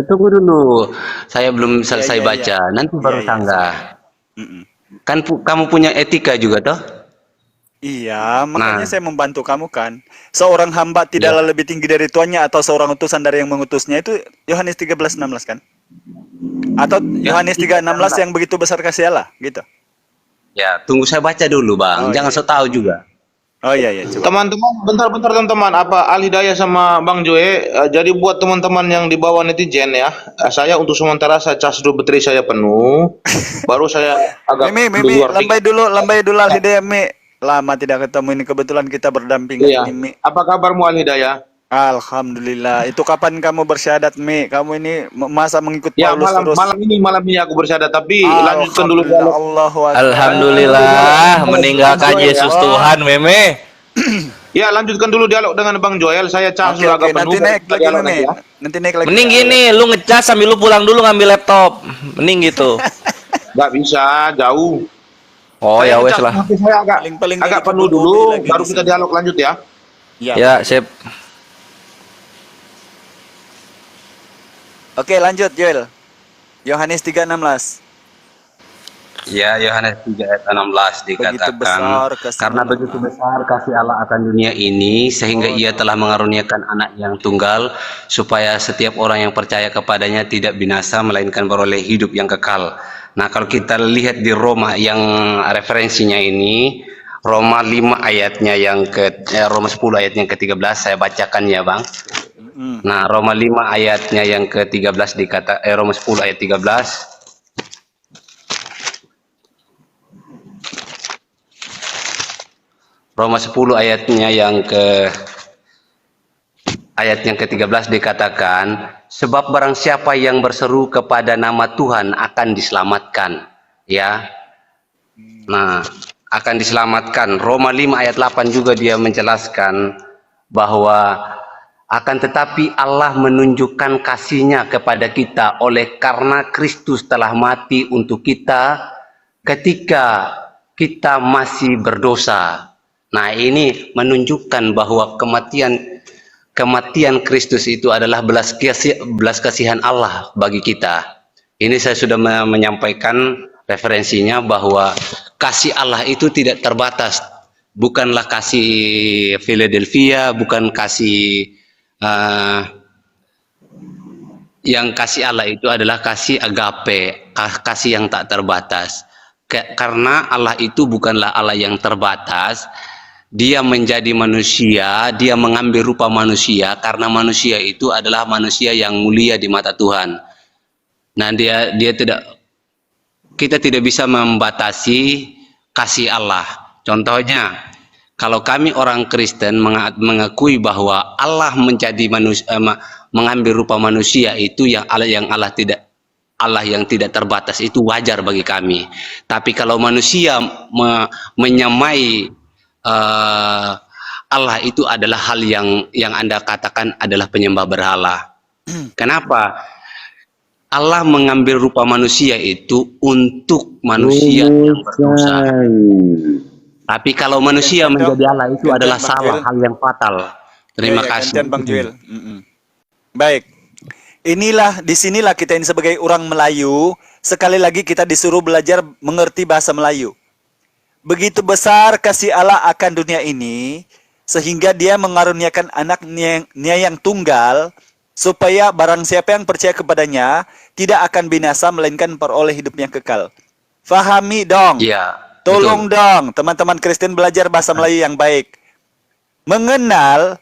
Tunggu dulu. Saya belum selesai baca. Nanti baru sanggah. Kan kamu punya etika juga toh? Iya, makanya saya membantu kamu kan. Seorang hamba tidaklah lebih tinggi dari tuannya, atau seorang utusan dari yang mengutusnya, itu Yohanes 13:16 kan? Atau Yohanes 3:16 yang begitu besar kasih Allah, gitu. Ya, tunggu saya baca dulu Bang. Jangan so tahu juga. Oh iya, coba. Teman-teman, bentar teman-teman, apa Al Hidayah sama Bang Joe, jadi buat teman-teman yang di bawah netizen ya, saya untuk sementara saya cas dulu baterai saya penuh, baru saya agak Mimi, lambai dulu Al Hidayah, Mi. Lama tidak ketemu ini, kebetulan kita berdampingan ini, Mi. Apa kabarmu Al Hidayah? Alhamdulillah. Itu kapan kamu bersyahadat, Mi? Kamu ini masa mengikut Paulus terus? Malam ini aku bersyahadat, tapi lanjutkan dulu dialog. Alhamdulillah, meninggalkan Yesus Tuhan, Meme. Ya, lanjutkan dulu dialog dengan Bang Joel. Saya cas agak penuh. Nanti naik lagi, Mimi. Nanti naik lagi. Mending gini, lu ngecas sambil lu pulang dulu ngambil laptop. Mending gitu. Gak bisa, jauh. Oh ya wes lah. Saya agak penuh dulu, baru kita dialog lanjut ya. Ya, sip. Oke, lanjut Joel. Yohanes 3:16. Ya, Yohanes 3 ayat 16 dikatakan, karena begitu besar kasih Allah akan dunia ini, sehingga ia telah mengaruniakan anak yang tunggal, supaya setiap orang yang percaya kepadanya tidak binasa, melainkan beroleh hidup yang kekal. Nah, kalau kita lihat di Roma yang referensinya ini, Roma 5 ayatnya yang Roma 10 ayatnya yang ke-13, saya bacakan ya Bang. Nah, Roma 5 ayatnya yang ke-13 Roma 10 ayat 13. Roma 10 ayatnya yang ke-13 dikatakan, sebab barang siapa yang berseru kepada nama Tuhan akan diselamatkan, ya. Nah, akan diselamatkan. Roma 5 ayat 8 juga dia menjelaskan bahwa akan tetapi Allah menunjukkan kasih-Nya kepada kita oleh karena Kristus telah mati untuk kita ketika kita masih berdosa. Nah, ini menunjukkan bahwa kematian Kristus itu adalah belas kasihan Allah bagi kita. Ini saya sudah menyampaikan referensinya bahwa kasih Allah itu tidak terbatas. Bukanlah kasih Philadelphia, bukan kasih yang kasih Allah itu adalah kasih agape, kasih yang tak terbatas. Karena Allah itu bukanlah Allah yang terbatas. Dia menjadi manusia, dia mengambil rupa manusia karena manusia itu adalah manusia yang mulia di mata Tuhan. Nah, kita tidak bisa membatasi kasih Allah. Contohnya, kalau kami orang Kristen mengakui bahwa Allah menjadi manusia, mengambil rupa manusia, itu yang Allah yang tidak terbatas, itu wajar bagi kami. Tapi kalau manusia menyamai Allah, itu adalah hal yang Anda katakan adalah penyembah berhala. Kenapa? Allah mengambil rupa manusia itu untuk manusia yang berdosa. Tapi kalau manusia menjadi Allah, itu adalah salah, hal yang fatal. Terima kasih. Bang Joel. Baik. Disinilah kita ini sebagai orang Melayu, sekali lagi kita disuruh belajar mengerti bahasa Melayu. Begitu besar kasih Allah akan dunia ini, sehingga dia mengaruniakan anaknya yang tunggal, supaya barang siapa yang percaya kepadanya tidak akan binasa melainkan peroleh hidup yang kekal. Fahami dong. Ya, tolong dong teman-teman Kristen belajar bahasa Melayu yang baik. Mengenal,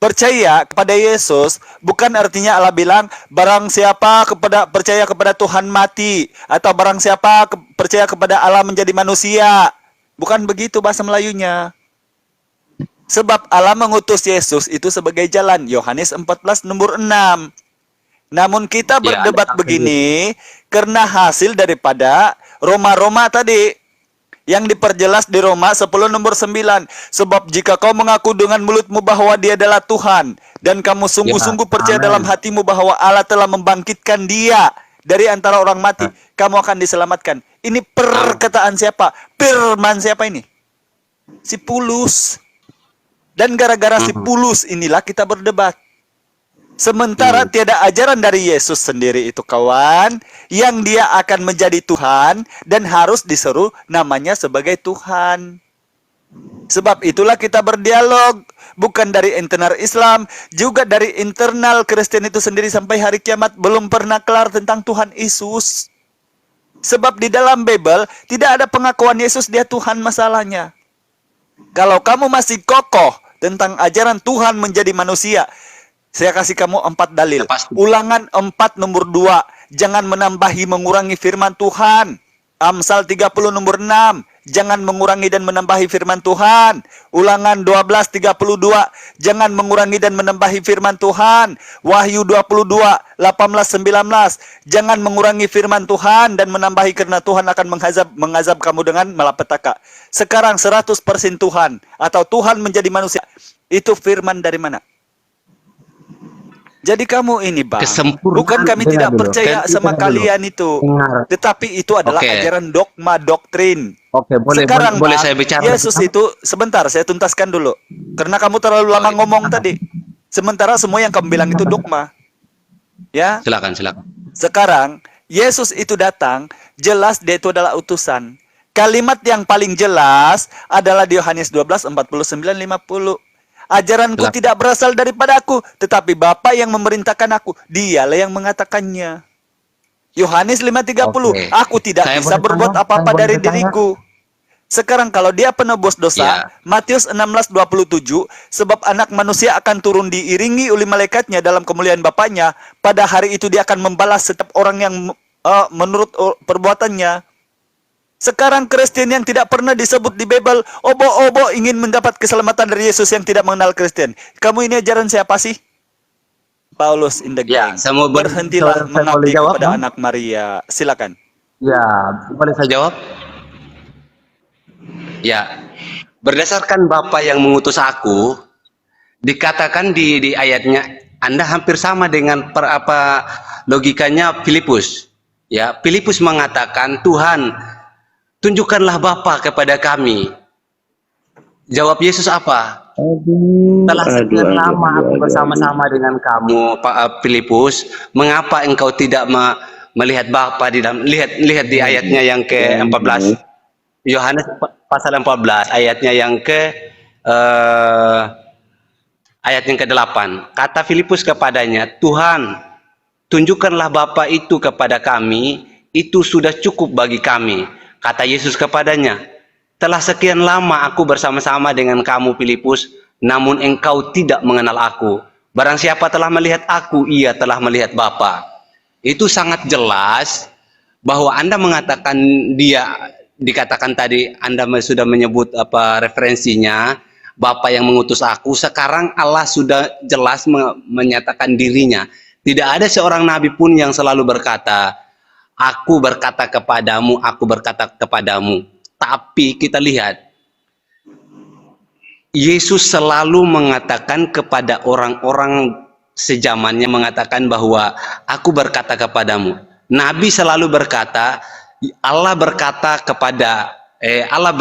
percaya kepada Yesus bukan artinya Allah bilang barang siapa percaya kepada Tuhan mati, atau barang siapa percaya kepada Allah menjadi manusia. Bukan begitu bahasa Melayunya. Sebab Allah mengutus Yesus itu sebagai jalan. Yohanes 14 nomor 6. Namun kita berdebat begini karena hasil daripada Roma tadi. Yang diperjelas di Roma 10 nomor 9. Sebab jika kau mengaku dengan mulutmu bahwa dia adalah Tuhan, dan kamu sungguh-sungguh percaya dalam hatimu bahwa Allah telah membangkitkan dia dari antara orang mati, kamu akan diselamatkan. Ini perkataan siapa? Firman siapa ini? Si Paulus. Dan gara-gara si Paulus inilah kita berdebat. Sementara tiada ajaran dari Yesus sendiri itu kawan, yang dia akan menjadi Tuhan dan harus diseru namanya sebagai Tuhan. Sebab itulah kita berdialog, bukan dari internal Islam, juga dari internal Kristen itu sendiri sampai hari kiamat belum pernah kelar tentang Tuhan Yesus. Sebab di dalam Bible tidak ada pengakuan Yesus dia Tuhan masalahnya. Kalau kamu masih kokoh tentang ajaran Tuhan menjadi manusia, saya kasih kamu 4 dalil. Ulangan 4 nomor 2. Jangan menambahi mengurangi firman Tuhan. Amsal 30 nomor 6. Jangan mengurangi dan menambahi firman Tuhan. Ulangan 12:32. Jangan mengurangi dan menambahi firman Tuhan. Wahyu 22 18-19. Jangan mengurangi firman Tuhan dan menambahi, karena Tuhan akan mengazab kamu dengan malapetaka. Sekarang 100% Tuhan atau Tuhan menjadi manusia, itu firman dari mana? Jadi kamu ini bang, bukan kami tidak percaya sama kalian itu, tetapi itu adalah ajaran dogma doktrin. Sekarang boleh saya bicara? Yesus itu, sebentar saya tuntaskan dulu, karena kamu terlalu lama ngomong tadi. Sementara semua yang kamu bilang itu dogma. Ya. Silakan. Sekarang Yesus itu datang, jelas dia itu adalah utusan. Kalimat yang paling jelas adalah di Yohanes 12:49-50. Ajaranku tidak berasal daripada aku, tetapi Bapa yang memerintahkan aku, dialah yang mengatakannya. Yohanes 5:30, aku tidak bisa berbuat apa-apa dari diriku. Sekarang kalau dia penebus dosa, Matius 16:27, sebab anak manusia akan turun diiringi oleh malaikatnya dalam kemuliaan Bapaknya, pada hari itu dia akan membalas setiap orang yang menurut perbuatannya. Sekarang Kristen yang tidak pernah disebut di Bible, obo-obo ingin mendapat keselamatan dari Yesus yang tidak mengenal Kristen. Kamu ini ajaran siapa sih? Paulus in the gang. Berhentilah mengabdi kepada anak Maria. Silakan. Ya, boleh saya jawab? Ya, berdasarkan Bapa yang mengutus aku, dikatakan di ayatnya, Anda hampir sama dengan logikanya Filipus. Ya, Filipus mengatakan, Tuhan, tunjukkanlah Bapa kepada kami. Jawab Yesus apa? Telah sekian lama aku bersama-sama dengan kamu, Pak Filipus. Mengapa engkau tidak melihat Bapa di dalam? Lihat di ayatnya yang ke-14. Yohanes pasal 14 ayatnya yang ayat yang ke-8. Kata Filipus kepadanya, Tuhan, tunjukkanlah Bapa itu kepada kami, itu sudah cukup bagi kami. Kata Yesus kepadanya, telah sekian lama aku bersama-sama dengan kamu Filipus, namun engkau tidak mengenal aku. Barang siapa telah melihat aku, ia telah melihat Bapa. Itu sangat jelas bahwa Anda mengatakan dikatakan tadi Anda sudah menyebut apa referensinya, Bapa yang mengutus aku. Sekarang Allah sudah jelas menyatakan dirinya. Tidak ada seorang nabi pun yang selalu berkata, aku berkata kepadamu, aku berkata kepadamu. Tapi kita lihat, Yesus selalu mengatakan kepada orang-orang sejamannya, mengatakan bahwa aku berkata kepadamu. Nabi selalu berkata, Allah berkata kepada Allah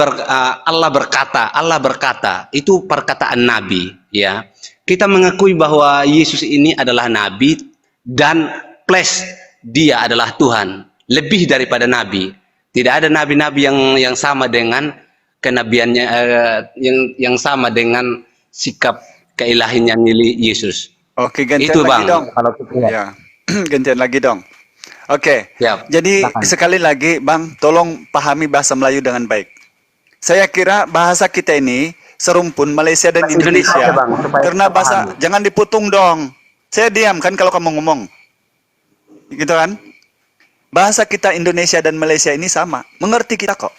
berkata, itu perkataan Nabi, ya. Kita mengakui bahwa Yesus ini adalah Nabi dan plus dia adalah Tuhan, lebih daripada Nabi. Tidak ada nabi-nabi yang sama dengan kenabiannya, yang sama dengan sikap keilahiannya Yesus. Oke, gantian Itu, lagi Bang. dong. Ya. Gantian lagi dong. Oke. Ya, Jadi silakan. sekali lagi Bang, tolong pahami bahasa Melayu dengan baik. Saya kira bahasa kita ini serumpun Malaysia dan Indonesia. aja, Bang, supaya Karena kita bahasa, pahami. jangan diputung dong. Saya diam kan kalau kamu ngomong. Gitu kan? Bahasa kita Indonesia dan Malaysia ini sama. Mengerti kita kok.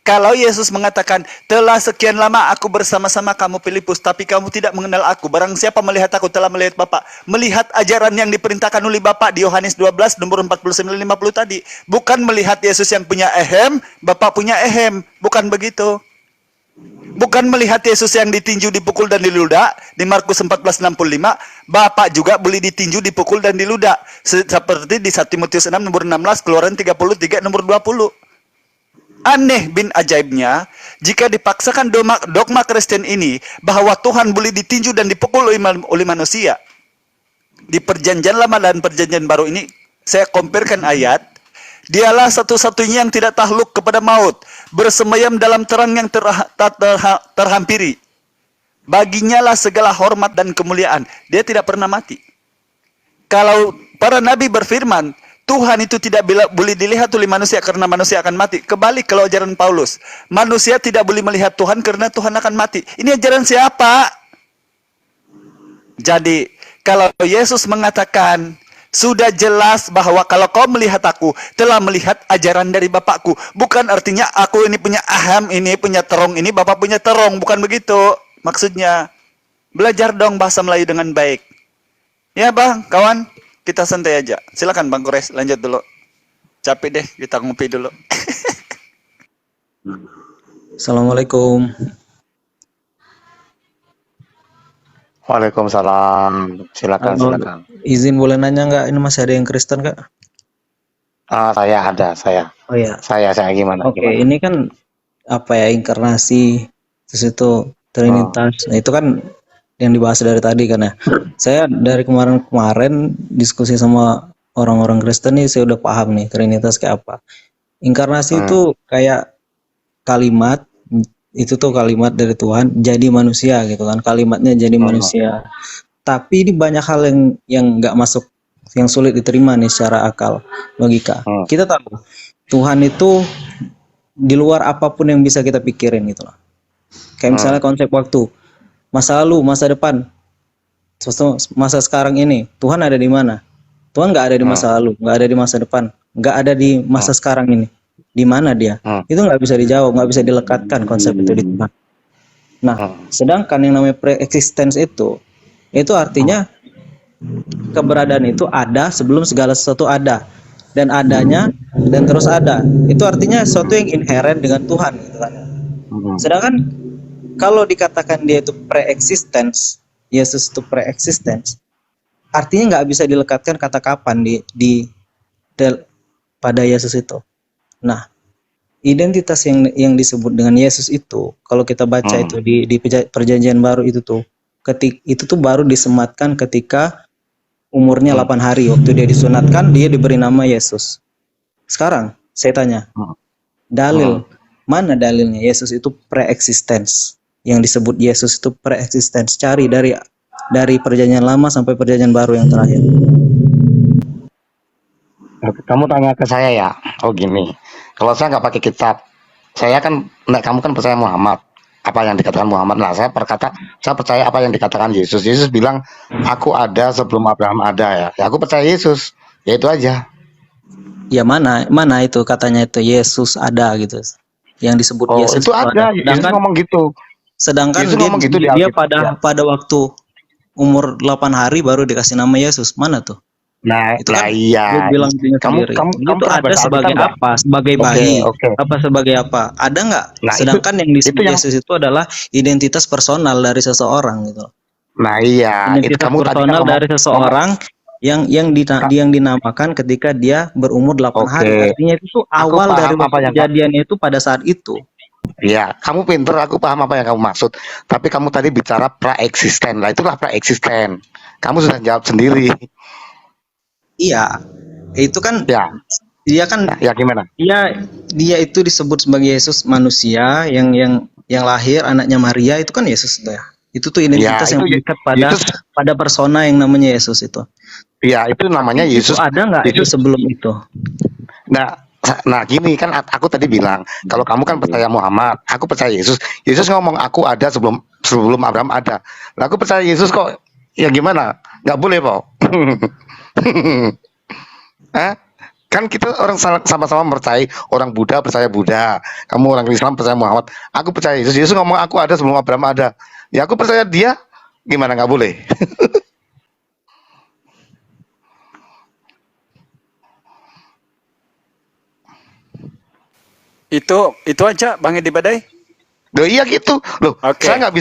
Kalau Yesus mengatakan, telah sekian lama aku bersama-sama kamu Filipus, tapi kamu tidak mengenal aku. Barang siapa melihat aku telah melihat Bapa. Melihat ajaran yang diperintahkan oleh Bapa di Yohanes 12, nomor 49-50 tadi. Bukan melihat Yesus yang punya ehem, Bapa punya ehem. Bukan begitu. Bukan melihat Yesus yang ditinju, dipukul, dan diludah. Di Markus 14:65, Bapa juga boleh ditinju, dipukul, dan diludah. Seperti di 1 Timotius 6, nomor 16, Keluaran 33, nomor 20. Aneh bin ajaibnya, jika dipaksakan dogma Kristen ini bahwa Tuhan boleh ditinju dan dipukul oleh manusia. Di perjanjian lama dan perjanjian baru ini, saya comparekan ayat. Dialah satu-satunya yang tidak takluk kepada maut, bersemayam dalam terang yang terhampiri. Baginya lah segala hormat dan kemuliaan. Dia tidak pernah mati. Kalau para nabi berfirman, Tuhan itu tidak boleh dilihat oleh manusia karena manusia akan mati. Kebalik kalau ajaran Paulus. Manusia tidak boleh melihat Tuhan karena Tuhan akan mati. Ini ajaran siapa? Jadi, kalau Yesus mengatakan, sudah jelas bahwa kalau kau melihat aku, telah melihat ajaran dari Bapakku. Bukan artinya aku ini punya aham, ini punya terong, ini Bapak punya terong. Bukan begitu. Maksudnya, belajar dong bahasa Melayu dengan baik. Ya Bang, kawan. Kita santai aja. Silakan Bang Kores, lanjut dulu. Capek deh, kita ngopi dulu. Assalamualaikum. Waalaikumsalam. Silakan. Izin boleh nanya nggak? Ini masih ada yang Kristen nggak? Saya ada, saya. Oh ya. Saya gimana? Oke, ini kan apa ya, inkarnasi, terus itu Trinitas. Nah, itu kan yang dibahas dari tadi kan ya. Saya dari kemarin diskusi sama orang-orang Kristen nih, saya udah paham nih Trinitas kayak apa. Inkarnasi itu kayak kalimat, itu tuh kalimat dari Tuhan jadi manusia gitu kan. Kalimatnya jadi manusia. Tapi ini banyak hal yang nggak masuk, yang sulit diterima nih secara akal, logika. Kita tahu Tuhan itu di luar apapun yang bisa kita pikirin gitu loh. Kayak misalnya konsep waktu. Masa lalu, masa depan, masa sekarang ini, Tuhan ada di mana? Tuhan nggak ada di masa lalu, nggak ada di masa depan, nggak ada di masa sekarang ini. Di mana dia? Itu nggak bisa dijawab, nggak bisa dilekatkan konsep itu di Tuhan. Nah, sedangkan yang namanya pre-existence itu artinya keberadaan itu ada sebelum segala sesuatu ada, dan adanya dan terus ada. Itu artinya sesuatu yang inherent dengan Tuhan, gitu kan? Sedangkan kalau dikatakan dia itu pre-existence, Yesus itu pre-existence, artinya nggak bisa dilekatkan kata kapan pada Yesus itu. Nah, identitas yang disebut dengan Yesus itu, kalau kita baca itu di perjanjian baru itu tuh, itu tuh baru disematkan ketika umurnya 8 hari, waktu dia disunatkan, dia diberi nama Yesus. Sekarang saya tanya, mana dalilnya Yesus itu pre-existence? Yang disebut Yesus itu pre-existence, cari dari perjanjian lama sampai perjanjian baru yang terakhir. Kamu tanya ke saya ya? Oh gini, kalau saya nggak pakai kitab, saya kan, kamu kan percaya Muhammad, apa yang dikatakan Muhammad. Nah, saya percaya apa yang dikatakan Yesus. Yesus bilang, aku ada sebelum Abraham ada ya. Ya aku percaya Yesus, ya itu aja. Ya mana itu katanya itu Yesus ada gitu. yang disebut Oh, Yesus itu ada. Yesus sedangkan ngomong gitu. sedangkan Yesus dia ngomong gitu di dia Alkitab. Ya. pada waktu umur 8 hari baru dikasih nama Yesus. Mana tuh? Nah, Itu kan iya. dia bilang dirinya Kamu sendiri. kamu Dia kamu tuh pernah ada baca sebagai Alkitab nggak? apa? Sebagai Oke, bayi. oke. Apa sebagai apa? Ada nggak? Nah, Sedangkan yang itu disebut yang Yesus itu adalah identitas personal dari seseorang gitu. nah iya, itu Identitas kamu tadi kan personal ngomong dari seseorang yang dinamakan ketika dia berumur 8 hari. Oke. Artinya itu tuh Aku awal dari paham apa waktu yang kejadiannya itu pada saat itu. ya, kamu pinter, aku paham apa yang kamu maksud. Tapi kamu tadi bicara praeksisten. Lah itulah praeksisten. Kamu sudah jawab sendiri. Iya. Itu kan Ya, dia kan ya gimana? dia itu disebut sebagai Yesus manusia yang lahir anaknya Maria itu kan Yesus ya. Itu tuh Ya, identitas yang itu mengikat pada Yesus. persona yang namanya Yesus itu. Ya, itu namanya Tapi itu Yesus. ada nggak itu Yesus. sebelum itu? Nah gini kan aku tadi bilang, kalau kamu kan percaya Muhammad, aku percaya Yesus. Yesus ngomong aku ada sebelum Abraham ada. Lah aku percaya Yesus kok. Ya gimana? Nggak boleh, Pak. Hah? Kan kita orang sama-sama percaya, orang Buddha percaya Buddha, kamu orang Islam percaya Muhammad, aku percaya Yesus. Yesus ngomong aku ada sebelum Abraham ada. Ya aku percaya dia, gimana nggak boleh? Itu aja Bang Edi Badai. Loh iya gitu. Loh, Oke. saya nggak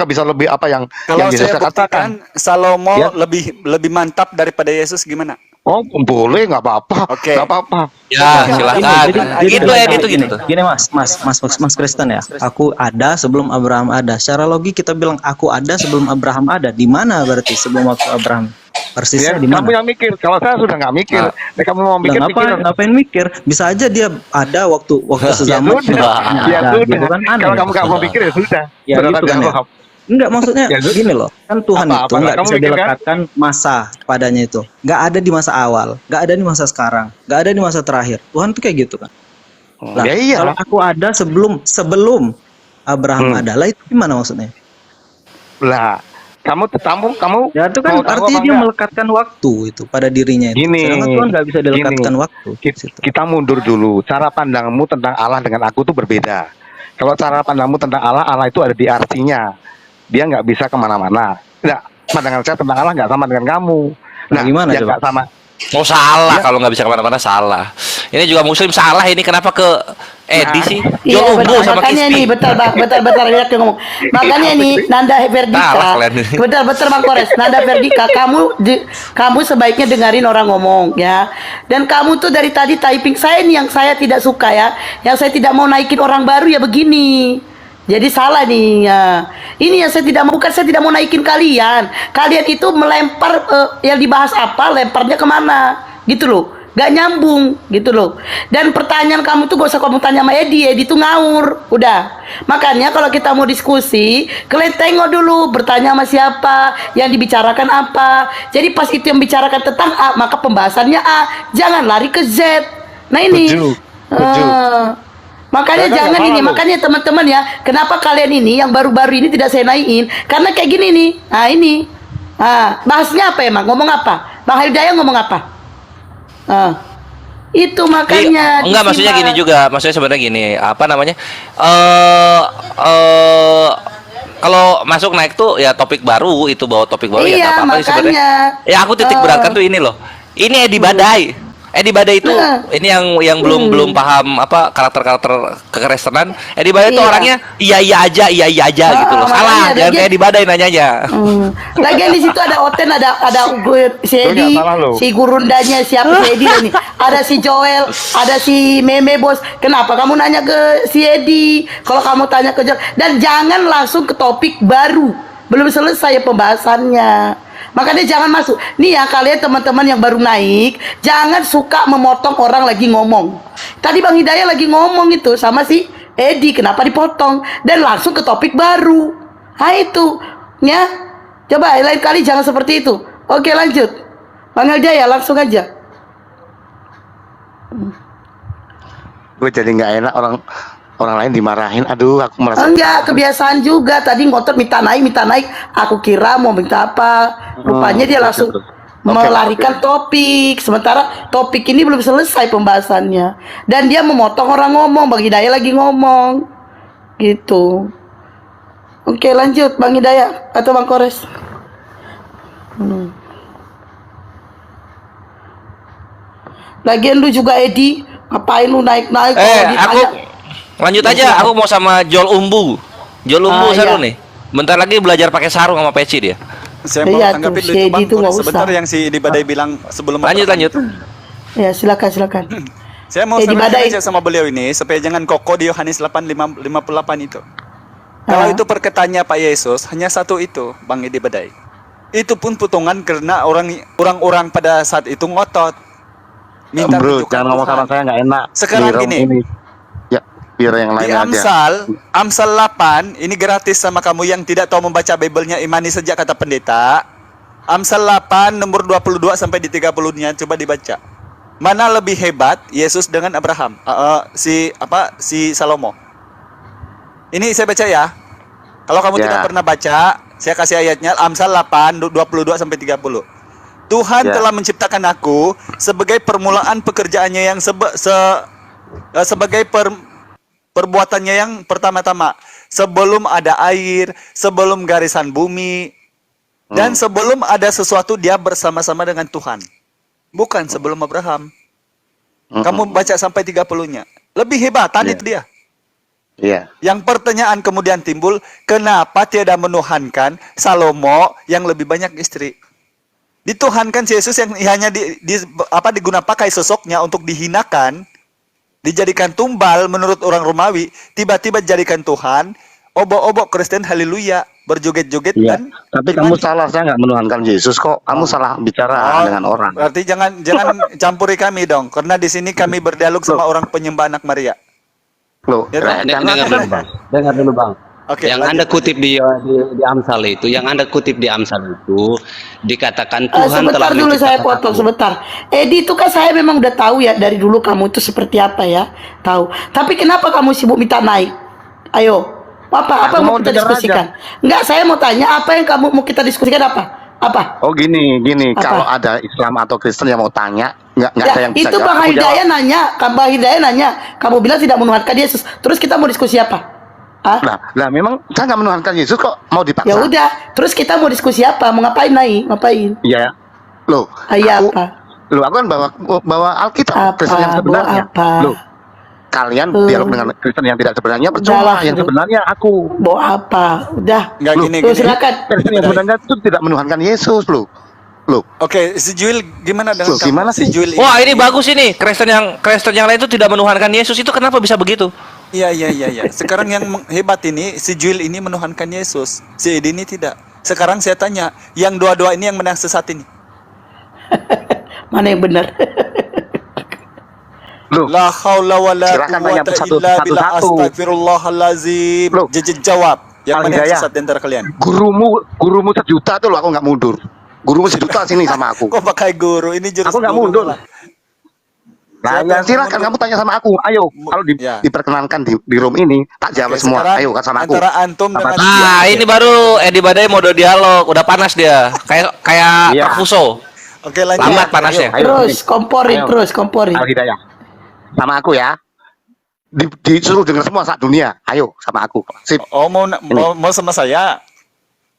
bisa lebih apa yang Kalau Yesus saya katakan. buktikan Salomo Ya. lebih mantap daripada Yesus gimana? Oh, boleh, nggak apa-apa. Oke. Nggak apa-apa. Ya, silakan. Itu gini tuh. Gini Mas Kristen ya. Aku ada sebelum Abraham ada. Secara logik kita bilang aku ada sebelum Abraham ada. Di mana berarti sebelum waktu Abraham? Persisnya di Kamu mana? yang mikir. Kalau saya sudah nggak mikir. Nah. Kamu mau mikir, Ngapain mikir? Bisa aja dia ada waktu sezaman. Ya sudah. Gitu kan aneh. Kalau kamu nggak mau mikir ya sudah. Ya Berarti gitu kan ya. jawab. Enggak, maksudnya Ya, gini loh, kan Tuhan Apa-apa itu nggak kamu bisa mikir, kan? dilekatkan masa padanya itu. Nggak ada di masa awal, nggak ada di masa sekarang, nggak ada di masa terakhir. Tuhan tuh kayak gitu kan. Lah, Ya iya. kalau aku ada sebelum Abraham ada, lah itu gimana maksudnya? Lah, kamu Ya itu kan mau tahu artinya apa dia enggak? melekatkan waktu itu pada dirinya itu. Gini, Sedangkan Tuhan nggak bisa dilekatkan gini. waktu. Kita mundur dulu. Cara pandangmu tentang Allah dengan aku tuh berbeda. Kalau cara pandangmu tentang Allah, Allah itu ada di artinya. Dia nggak bisa kemana-mana. Nah, pandangan saya tentang Allah nggak sama dengan kamu. Nah, gimana ya coba? nggak sama. Oh salah, Ya. kalau nggak bisa kemana-mana salah. Ini juga Muslim salah ini, kenapa ke Edi sih? Iya John betul, Umbu sama makanya Kispi. nih betul lihat dia ngomong. Makanya nih Nanda Verdika, Salah kalian. betul Bang Kores, Nanda Verdika, kamu sebaiknya dengerin orang ngomong ya. Dan kamu tuh dari tadi typing saya nih yang saya tidak suka ya, yang saya tidak mau naikin orang baru ya begini. Jadi salah nih ya. Ini yang saya tidak mau, bukan saya tidak mau naikin kalian. Kalian itu melempar yang dibahas apa, lemparnya kemana, gitu loh. Gak nyambung gitu loh. Dan pertanyaan kamu tuh gak usah kamu tanya sama Edi tuh ngawur. Udah. Makanya kalau kita mau diskusi, kalian tengok dulu bertanya sama siapa, yang dibicarakan apa. Jadi pas itu yang bicarakan tentang A, maka pembahasannya A. Jangan lari ke Z. Nah ini. Setuju. Makanya Saya kan jangan nggak ini, salah, makanya teman-teman ya, kenapa kalian ini yang baru-baru ini tidak saya naikin? Karena kayak gini nih. Nah ini. Bahasnya apa emang? Ngomong apa? Bang Hidayah ngomong apa? Itu makanya Enggak, maksudnya disimak. gini juga. Maksudnya sebenarnya gini, apa namanya? Kalau masuk naik tuh ya topik baru, itu bawa topik baru ya Iya, nggak apa-apa sih sebenarnya. makanya. Ya aku titik beratkan tuh ini loh. Ini Edi Badai. Edi Badai itu ini yang belum paham apa karakter Kekristenan. Edi Badai itu Iya. orangnya iya aja gitu loh. Salah, makanya jangan dia- kayak Edi Badai nanyanya. Lagian di situ ada Oten, ada si Edi, Lu nggak salah lo. si gurundanya siapa si Edi nih. Ada si Joel, ada si Meme Bos. Kenapa kamu nanya ke si Edi? Kalau kamu tanya ke Joel, dan jangan langsung ke topik baru. Belum selesai pembahasannya. Makanya jangan masuk. Nih ya kalian teman-teman yang baru naik, jangan suka memotong orang lagi ngomong. Tadi Bang Hidayah lagi ngomong itu sama si Edi, kenapa dipotong? Dan langsung ke topik baru. Nah itu, ya. Coba lain kali jangan seperti itu. Oke lanjut. Bang Hidayah langsung aja. Gue jadi nggak enak orang lain dimarahin. Aduh, aku merasa. Enggak, kebiasaan juga. Tadi ngotot minta naik. Aku kira mau minta apa. Rupanya dia langsung melarikan topik, sementara topik ini belum selesai pembahasannya, dan dia memotong orang ngomong. Bang Hidayat lagi ngomong gitu. Oke, lanjut Bang Hidayat atau Bang Kores. Lagian lu juga Edi, ngapain lu naik-naik? Aku lanjut aja. Aku mau sama Jol Umbu. Jol Umbu seru nih. Bentar lagi belajar pakai sarung sama peci dia. Saya mau tanggapin dulu Bang Kores sebentar yang si Edi Badai bilang sebelum lanjut. Ya, silakan. Saya mau sampaikan aja sama beliau ini supaya jangan kokoh di Yohanes 8:58 itu. Kalau itu perkataannya Pak Yesus hanya satu itu, Bang Edi Badai. Itu pun potongan karena orang-orang pada saat itu ngotot. Minta bro, jangan ngomong sama saya nggak enak. Sekarang gini. Ya, biar yang lain di aja. Amsal 8 ini gratis sama kamu yang tidak tahu membaca Bible-nya, imani sejak kata pendeta. Amsal 8 nomor 22 sampai di 30-nya coba dibaca. Mana lebih hebat Yesus dengan Abraham? Si Salomo. Ini saya baca ya. Kalau kamu tidak pernah baca, saya kasih ayatnya Amsal 8 22 sampai 30. Tuhan telah menciptakan aku sebagai permulaan pekerjaannya yang sebagai perbuatannya yang pertama-tama, sebelum ada air, sebelum garisan bumi, dan sebelum ada sesuatu dia bersama-sama dengan Tuhan. Bukan sebelum Abraham. Kamu baca sampai 30-nya. Lebih hebatan itu dia. Yang pertanyaan kemudian timbul, kenapa tiada menuhankan Salomo yang lebih banyak istri? Dituhankan Yesus yang hanya digunakan pakai sosoknya untuk dihinakan, dijadikan tumbal menurut orang Romawi, tiba-tiba dijadikan Tuhan, obok-obok Kristen haleluya, berjoget-joget dan tapi kamu salah, saya nggak menuhankan Yesus kok. Kamu salah bicara dengan orang. Berarti jangan campuri kami dong, karena di sini kami berdialog sama orang penyembah anak Maria. Loh, dengar dulu Bang. Yang Anda kutip di Amsal itu, dikatakan Tuhan telah sebentar dulu saya potong sebentar. Edi itu kan saya memang udah tahu ya dari dulu kamu itu seperti apa ya, tahu. Tapi kenapa kamu sibuk minta naik? Ayo, apa mau kita diskusikan? Enggak, saya mau tanya apa yang kamu mau kita diskusikan apa? Oh gini, kalau ada Islam atau Kristen yang mau tanya, nggak ada yang bisa jawab. Itu Bang Hidayat nanya, kamu bilang tidak menuhankan Yesus. Terus kita mau diskusi apa? Lah memang saya nggak menuhankan Yesus kok, mau dipaksa. Ya udah, terus kita mau diskusi apa? Mau ngapain ngapain? Iya. Loh, aku kan bawa Alkitab Kristen yang sebenarnya. Loh, kalian dialog dengan Kristen yang tidak sebenarnya, percuma. Yang sebenarnya aku. Bawa apa? Udah. Nggak gini. Silakan. Kristen yang sebenarnya itu tidak menuhankan Yesus, loh. Oke, si Juil gimana dengan kamu? Gimana sih? Juil Wah, ini bagus ini. Kristen yang lain itu tidak menuhankan Yesus, itu kenapa bisa begitu? Iya. Sekarang yang hebat ini, si Juil ini menuhankan Yesus, si Edi ini tidak. Sekarang saya tanya, yang dua-dua ini yang menang sesat ini? Mana yang benar? La haula wala quwwata illa billah, astagfirullahalazim. Jawab. Yang mana yang sesat di antara kalian? Gurumu 1 juta tuh loh, aku nggak mundur. Gurumu 1 juta sini sama aku. Kok pakai guru? Ini jurus aku nggak mundur. Nah, ya silakan kamu tanya sama aku. Ayo, kalau diperkenankan di room ini, tak jawab semua. Ayo kan sama aku. Antara antum dengan ini baru Edi Badai mode dialog, udah panas dia. Kayak Fuso. Oke, lanjut. Lambat panasnya. Terus komporin. Al-Hidayah. Sama aku ya. Disuruh dengar semua saat dunia. Ayo sama aku. Sip. Oh, mau sama saya?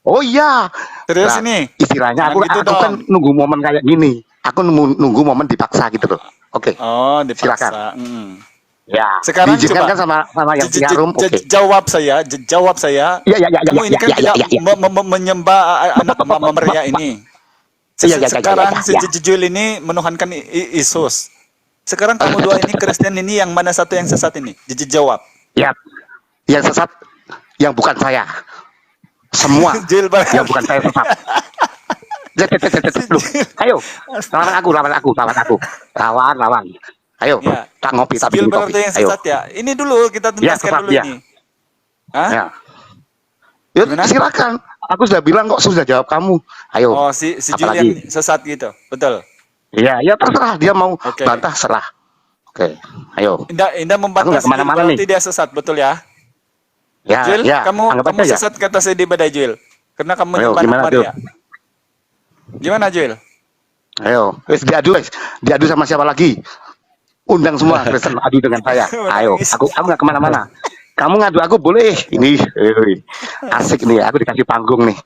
Oh iya. Serius ini? Istilahnya aku kan nunggu momen kayak gini. Aku nunggu momen dipaksa gitu loh. Oke. Oh, dipaksa. Silakan. Ya. Sekarang diizinkan coba kan sama yang punya room. Oke. Jawab saya. Iya. Kamu ini kan tidak menyembah anak Mama Maria ini. Sekarang si Juil ini menuhankan Yesus. Sekarang kamu dua ini Kristen ini, yang mana satu yang sesat ini? Jawab. Ya. Yang sesat yang bukan saya. Semua yang bukan saya sesat. Ayo, lawan aku. Lawan. Ayo, kita ngopi tapi berarti yang sesat ya. Ini dulu kita tuntaskan dulu ini. Ya, silakan. Aku sudah bilang kok, sudah jawab kamu. Ayo. Oh, si Jul yang sesat gitu, betul? Iya, terserah dia mau bantah, serah. Oke, ayo. Indah membantah berarti dia sesat, betul ya? Ya, Jul, kamu sesat kata Edi Badai, Jul. Karena kamu menyembah Maria. Gimana, Jul? Ayo, wes diadu sama siapa lagi? Undang semua Kristen adu dengan saya. Ayo, aku nggak kemana-mana. Kamu ngadu aku boleh. Ini asik nih, aku dikasih panggung nih.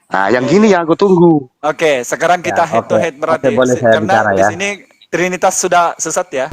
Nah, yang gini yang aku tunggu. Oke, sekarang kita head to head berarti boleh saya karena bicara di ya. sini Trinitas sudah sesat ya.